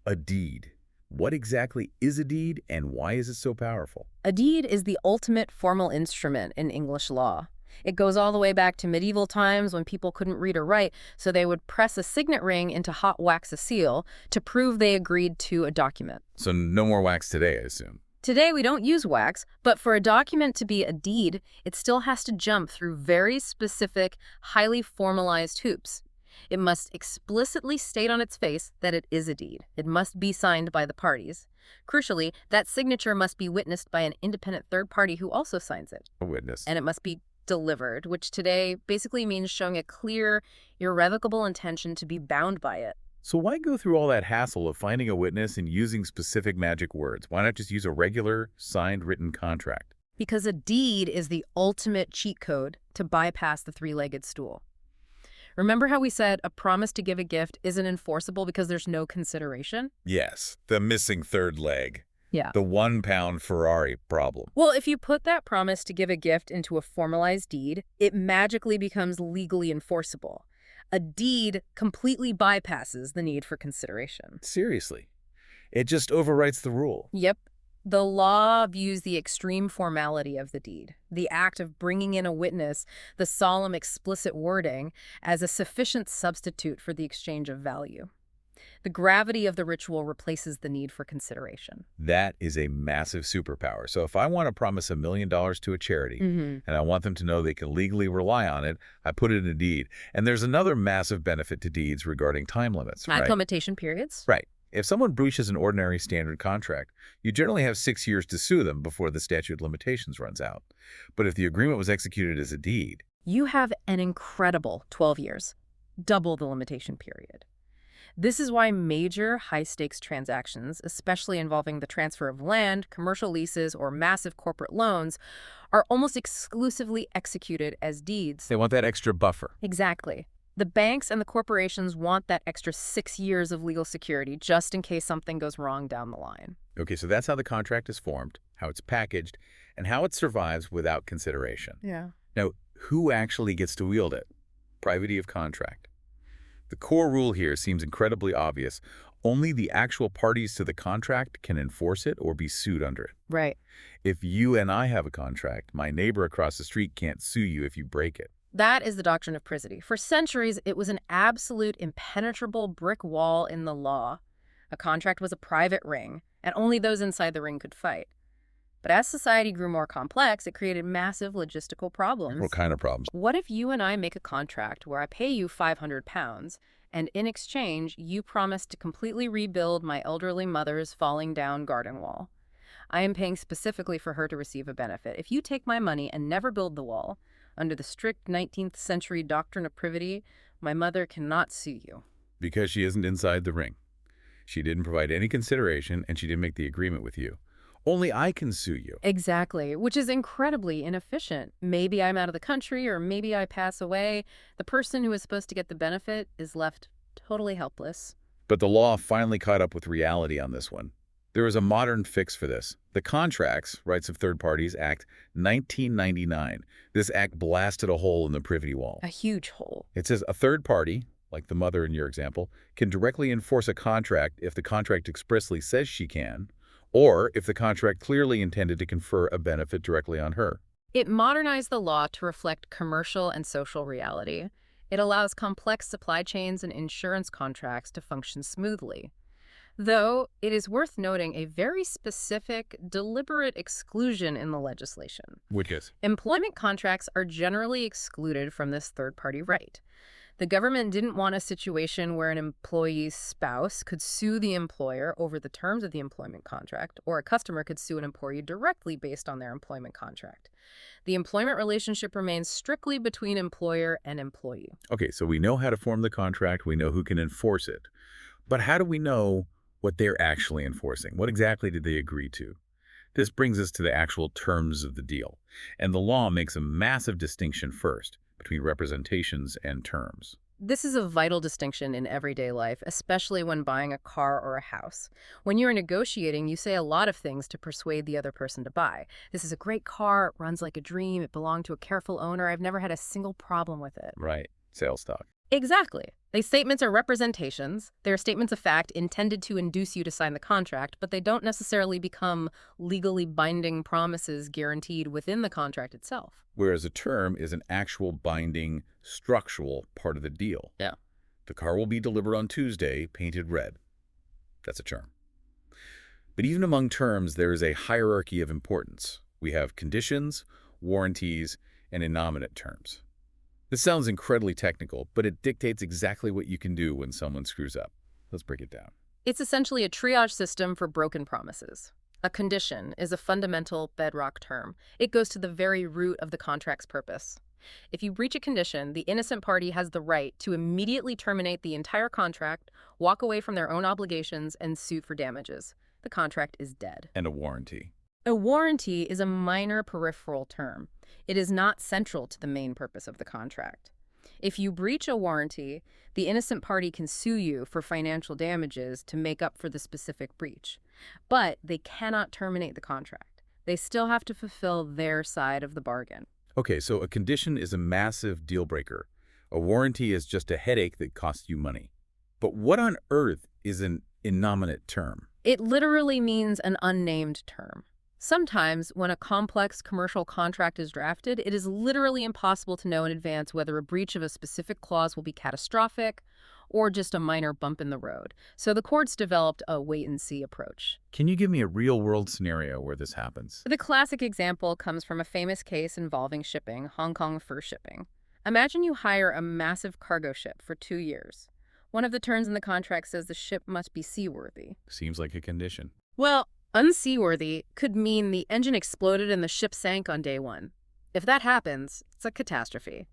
a deed. What exactly is a deed, and why is it so powerful?
A deed is the ultimate formal instrument in English law. It goes all the way back to medieval times when people couldn't read or write, so they would press a signet ring into hot wax a seal to prove they agreed to a document.
So no more wax today, I assume.
Today, we don't use wax, but for a document to be a deed, it still has to jump through very specific, highly formalized hoops. It must explicitly state on its face that it is a deed. It must be signed by the parties. Crucially, that signature must be witnessed by an independent third party who also signs it.
A witness.
And it must be delivered, which today basically means showing a clear, irrevocable intention to be bound by it.
So why go through all that hassle of finding a witness and using specific magic words? Why not just use a regular, signed, written contract?
Because a deed is the ultimate cheat code to bypass the three-legged stool. Remember how we said a promise to give a gift isn't enforceable because there's no consideration?
Yes, the missing third leg.
Yeah.
The 1-pound Ferrari problem.
Well, if you put that promise to give a gift into a formalized deed, it magically becomes legally enforceable. A deed completely bypasses the need for consideration.
Seriously. It just overwrites the rule.
Yep. The law views the extreme formality of the deed, the act of bringing in a witness, the solemn explicit wording, as a sufficient substitute for the exchange of value. The gravity of the ritual replaces the need for consideration.
That is a massive superpower. So if I want to promise $1 million to a charity, and I want them to know they can legally rely on it, I put it in a deed. And there's another massive benefit to deeds regarding time limits, right?
Implementation periods?
Right. If someone breaches an ordinary standard contract, you generally have 6 years to sue them before the statute of limitations runs out. But if the agreement was executed as a deed,
You have an incredible 12 years, double the limitation period. This is why major high-stakes transactions, especially involving the transfer of land, commercial leases, or massive corporate loans, are almost exclusively executed as deeds.
they want that extra buffer.
Exactly. The banks and the corporations want that extra 6 years of legal security just in case something goes wrong down the line.
Okay, so that's how the contract is formed, how it's packaged, and how it survives without consideration.
Yeah.
Now, who actually gets to wield it? Privity of contract. The core rule here seems incredibly obvious. Only the actual parties to the contract can enforce it or be sued under it.
Right.
If you and I have a contract, my neighbor across the street can't sue you if you break it.
That is the doctrine of privity. For centuries, it was an absolute impenetrable brick wall in the law. A contract was a private ring, and only those inside the ring could fight. But as society grew more complex, it created massive logistical problems.
What kind of problems?
What if you and I make a contract where I pay you £500, and in exchange, you promise to completely rebuild my elderly mother's falling down garden wall? I am paying specifically for her to receive a benefit. If you take my money and never build the wall, under the strict 19th century doctrine of privity, my mother cannot sue you.
Because she isn't inside the ring. She didn't provide any consideration, and she didn't make the agreement with you. Only I can sue you.
Exactly, which is incredibly inefficient. Maybe I'm out of the country, or maybe I pass away. The person who is supposed to get the benefit is left totally helpless.
But the law finally caught up with reality on this one. There is a modern fix for this. The Contracts, Rights of Third Parties Act, 1999. This act blasted a hole in the privity wall.
A huge hole.
It says a third party, like the mother in your example, can directly enforce a contract if the contract expressly says she can, or if the contract clearly intended to confer a benefit directly on her.
It modernized the law to reflect commercial and social reality. It allows complex supply chains and insurance contracts to function smoothly. Though it is worth noting a very specific, deliberate exclusion in the legislation.
Which is?
Employment contracts are generally excluded from this third-party right. The government didn't want a situation where an employee's spouse could sue the employer over the terms of the employment contract, or a customer could sue an employee directly based on their employment contract. The employment relationship remains strictly between employer and employee.
Okay, so we know how to form the contract, we know who can enforce it. But how do we know what they're actually enforcing? What exactly did they agree to? This brings us to the actual terms of the deal. And the law makes a massive distinction first between representations and terms.
This is a vital distinction in everyday life, especially when buying a car or a house. When you're negotiating, you say a lot of things to persuade the other person to buy. This is a great car, it runs like a dream, it belonged to a careful owner, I've never had a single problem with it.
Right. Sales talk.
Exactly. These statements are representations. They're statements of fact intended to induce you to sign the contract, but they don't necessarily become legally binding promises guaranteed within the contract itself.
Whereas a term is an actual binding, structural part of the deal.
Yeah.
The car will be delivered on Tuesday, painted red. That's a term. But even among terms, there is a hierarchy of importance. We have conditions, warranties, and innominate terms. This sounds incredibly technical, but it dictates exactly what you can do when someone screws up. Let's break it down.
It's essentially a triage system for broken promises. A condition is a fundamental bedrock term. It goes to the very root of the contract's purpose. If you breach a condition, the innocent party has the right to immediately terminate the entire contract, walk away from their own obligations, and sue for damages. The contract is dead.
And a warranty.
A warranty is a minor peripheral term. It is not central to the main purpose of the contract. If you breach a warranty, the innocent party can sue you for financial damages to make up for the specific breach. But they cannot terminate the contract. They still have to fulfill their side of the bargain.
Okay, so a condition is a massive deal breaker. A warranty is just a headache that costs you money. But what on earth is an innominate term?
It literally means an unnamed term. Sometimes, when a complex commercial contract is drafted, it is literally impossible to know in advance whether a breach of a specific clause will be catastrophic or just a minor bump in the road. So the courts developed a wait-and-see approach.
Can you give me a real-world scenario where this happens?
The classic example comes from a famous case involving shipping, Hong Kong fur shipping. Imagine you hire a massive cargo ship for 2 years. One of the terms in the contract says the ship must be seaworthy.
Seems like a condition.
Well, unseaworthy could mean the engine exploded and the ship sank on day one. If that happens, it's a catastrophe.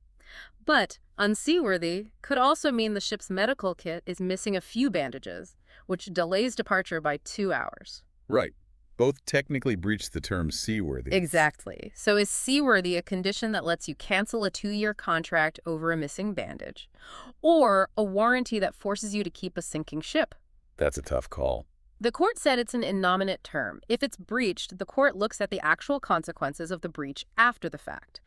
But unseaworthy could also mean the ship's medical kit is missing a few bandages, which delays departure by 2 hours.
Right. Both technically breach the term seaworthy.
Exactly. So is seaworthy a condition that lets you cancel a 2-year contract over a missing bandage? Or a warranty that forces you to keep a sinking ship?
That's a tough call.
The court said it's an innominate term. If it's breached, the court looks at the actual consequences of the breach after the fact.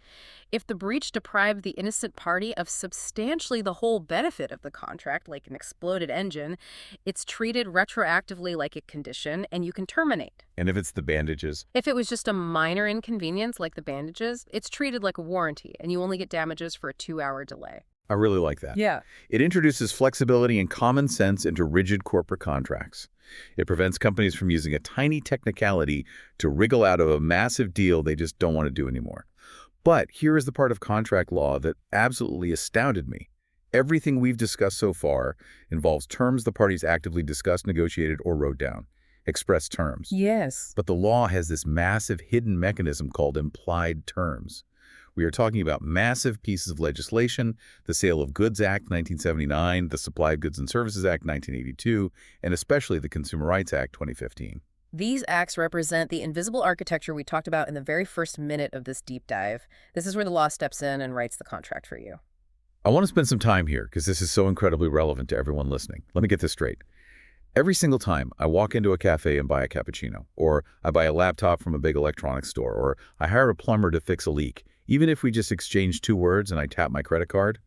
If the breach deprived the innocent party of substantially the whole benefit of the contract, like an exploded engine, it's treated retroactively like a condition, and you can terminate.
And if it's the bandages?
If it was just a minor inconvenience, like the bandages, it's treated like a warranty, and you only get damages for a 2-hour delay.
I really like that.
Yeah.
It introduces flexibility and common sense into rigid corporate contracts. It prevents companies from using a tiny technicality to wriggle out of a massive deal they just don't want to do anymore. But here is the part of contract law that absolutely astounded me. Everything we've discussed so far involves terms the parties actively discussed, negotiated, or wrote down. Express terms.
Yes.
But the law has this massive hidden mechanism called implied terms. We are talking about massive pieces of legislation, the Sale of Goods Act 1979, the Supply of Goods and Services Act 1982, and especially the Consumer Rights Act 2015.
These acts represent the invisible architecture we talked about in the very first minute of this deep dive. This is where the law steps in and writes the contract for you.
I want to spend some time here because this is so incredibly relevant to everyone listening. Let me get this straight. Every single time I walk into a cafe and buy a cappuccino, or I buy a laptop from a big electronics store, or I hire a plumber to fix a leak, even if we just exchange 2 words and I tap my credit card,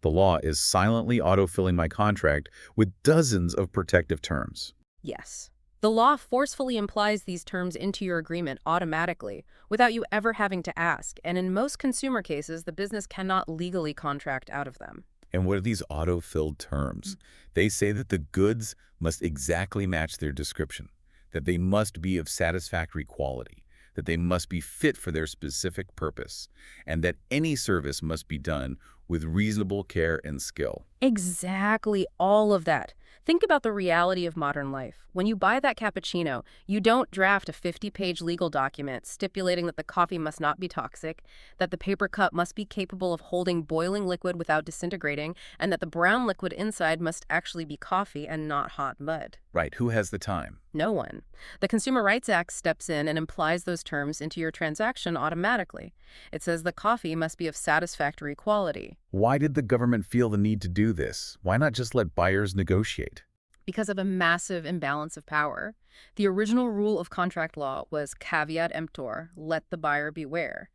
the law is silently autofilling my contract with dozens of protective terms.
Yes. The law forcefully implies these terms into your agreement automatically, without you ever having to ask, and in most consumer cases, the business cannot legally contract out of them.
And what are these auto-filled terms? They say that the goods must exactly match their description, that they must be of satisfactory quality, that they must be fit for their specific purpose, and that any service must be done with reasonable care and skill.
Exactly all of that. Think about the reality of modern life. When you buy that cappuccino, you don't draft a 50-page legal document stipulating that the coffee must not be toxic, that the paper cup must be capable of holding boiling liquid without disintegrating, and that the brown liquid inside must actually be coffee and not hot mud.
Right, who has the time?
No one. The Consumer Rights Act steps in and implies those terms into your transaction automatically. It says the coffee must be of satisfactory quality.
Why did the government feel the need to do this? Why not just let buyers negotiate?
Because of a massive imbalance of power. The original rule of contract law was caveat emptor, let the buyer beware.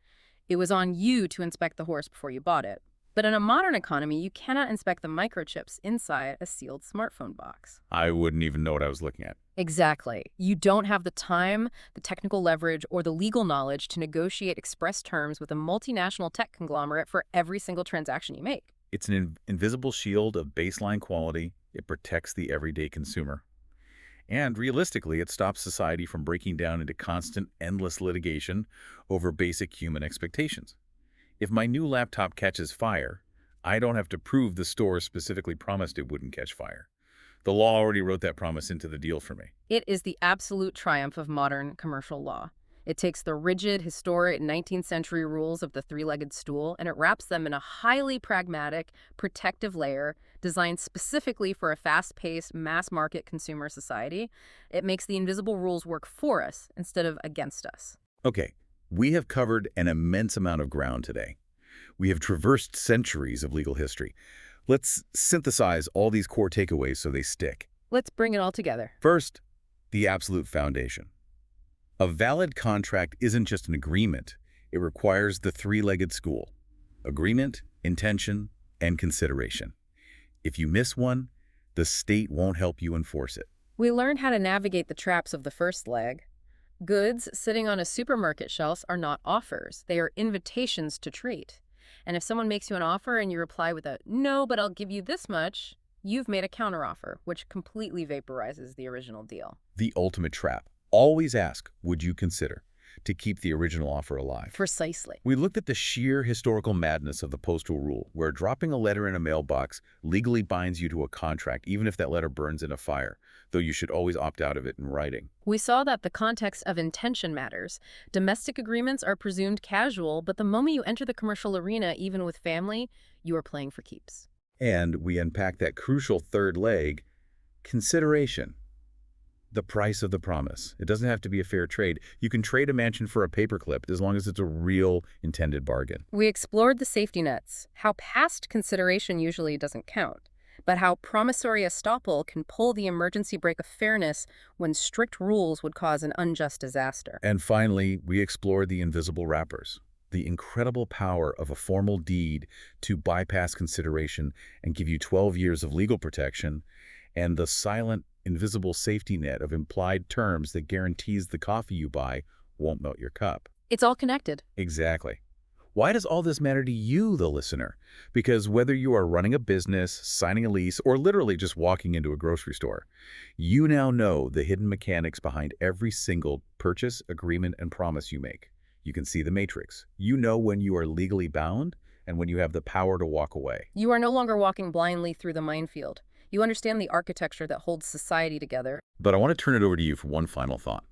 It was on you to inspect the horse before you bought it. But in a modern economy, you cannot inspect the microchips inside a sealed smartphone box.
I wouldn't even know what I was looking at.
Exactly. You don't have the time, the technical leverage, or the legal knowledge to negotiate express terms with a multinational tech conglomerate for every single transaction you make.
It's an invisible shield of baseline quality. It protects the everyday consumer. And realistically, it stops society from breaking down into constant, endless litigation over basic human expectations. If my new laptop catches fire, I don't have to prove the store specifically promised it wouldn't catch fire. The law already wrote that promise into the deal for me.
It is the absolute triumph of modern commercial law. It takes the rigid, historic 19th century rules of the three-legged stool and it wraps them in a highly pragmatic, protective layer designed specifically for a fast-paced, mass-market consumer society. It makes the invisible rules work for us instead of against us.
Okay, we have covered an immense amount of ground today. We have traversed centuries of legal history. Let's synthesize all these core takeaways so they stick.
Let's bring it all together.
First, the absolute foundation. A valid contract isn't just an agreement. It requires the three-legged stool: agreement, intention, and consideration. If you miss one, the state won't help you enforce it.
We learned how to navigate the traps of the first leg. Goods sitting on a supermarket shelf are not offers. They are invitations to treat. And if someone makes you an offer and you reply with a, "No, but I'll give you this much," you've made a counteroffer, which completely vaporizes the original deal.
The ultimate trap. Always ask, would you consider, to keep the original offer alive.
Precisely.
We looked at the sheer historical madness of the postal rule, where dropping a letter in a mailbox legally binds you to a contract, even if that letter burns in a fire, though you should always opt out of it in writing.
We saw that the context of intention matters. Domestic agreements are presumed casual, but the moment you enter the commercial arena, even with family, you are playing for keeps.
And we unpacked that crucial third leg, consideration. The price of the promise. It doesn't have to be a fair trade. You can trade a mansion for a paperclip as long as it's a real intended bargain.
We explored the safety nets, how past consideration usually doesn't count, but how promissory estoppel can pull the emergency brake of fairness when strict rules would cause an unjust disaster.
And finally, we explored the invisible wrappers, the incredible power of a formal deed to bypass consideration and give you 12 years of legal protection, and the silent, invisible safety net of implied terms that guarantees the coffee you buy won't melt your cup.
It's all connected.
Exactly. Why does all this matter to you, the listener? Because whether you are running a business, signing a lease, or literally just walking into a grocery store, you now know the hidden mechanics behind every single purchase, agreement, and promise you make. You can see the matrix. You know when you are legally bound and when you have the power to walk away.
You are no longer walking blindly through the minefield. You understand the architecture that holds society together.
But I want to turn it over to you for one final thought.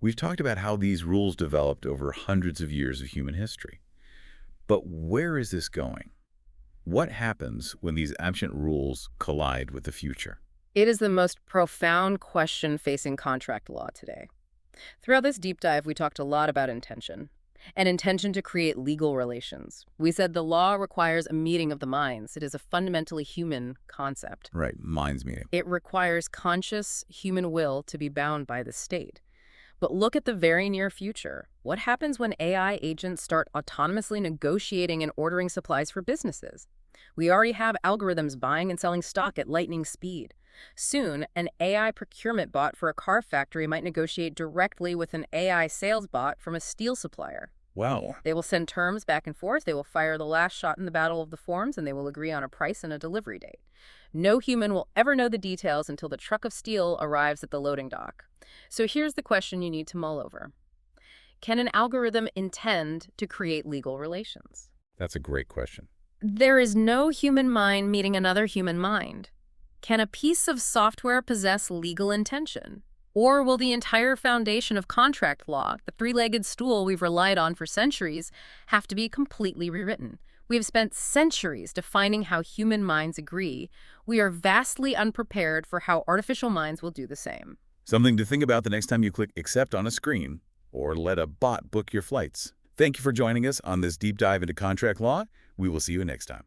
We've talked about how these rules developed over hundreds of years of human history. But where is this going? What happens when these ancient rules collide with the future?
It is the most profound question facing contract law today. Throughout this deep dive, we talked a lot about intention. An intention to create legal relations. We said the law requires a meeting of the minds. It is a fundamentally human concept.
Right, minds meeting.
It requires conscious human will to be bound by the state. But look at the very near future. What happens when AI agents start autonomously negotiating and ordering supplies for businesses? We already have algorithms buying and selling stock at lightning speed. Soon, an AI procurement bot for a car factory might negotiate directly with an AI sales bot from a steel supplier.
Wow.
They will send terms back and forth, they will fire the last shot in the battle of the forms, and they will agree on a price and a delivery date. No human will ever know the details until the truck of steel arrives at the loading dock. So here's the question you need to mull over. Can an algorithm intend to create legal relations?
That's a great question.
There is no human mind meeting another human mind. Can a piece of software possess legal intention? Or will the entire foundation of contract law, the three-legged stool we've relied on for centuries, have to be completely rewritten? We have spent centuries defining how human minds agree. We are vastly unprepared for how artificial minds will do the same.
Something to think about the next time you click accept on a screen or let a bot book your flights. Thank you for joining us on this deep dive into contract law. We will see you next time.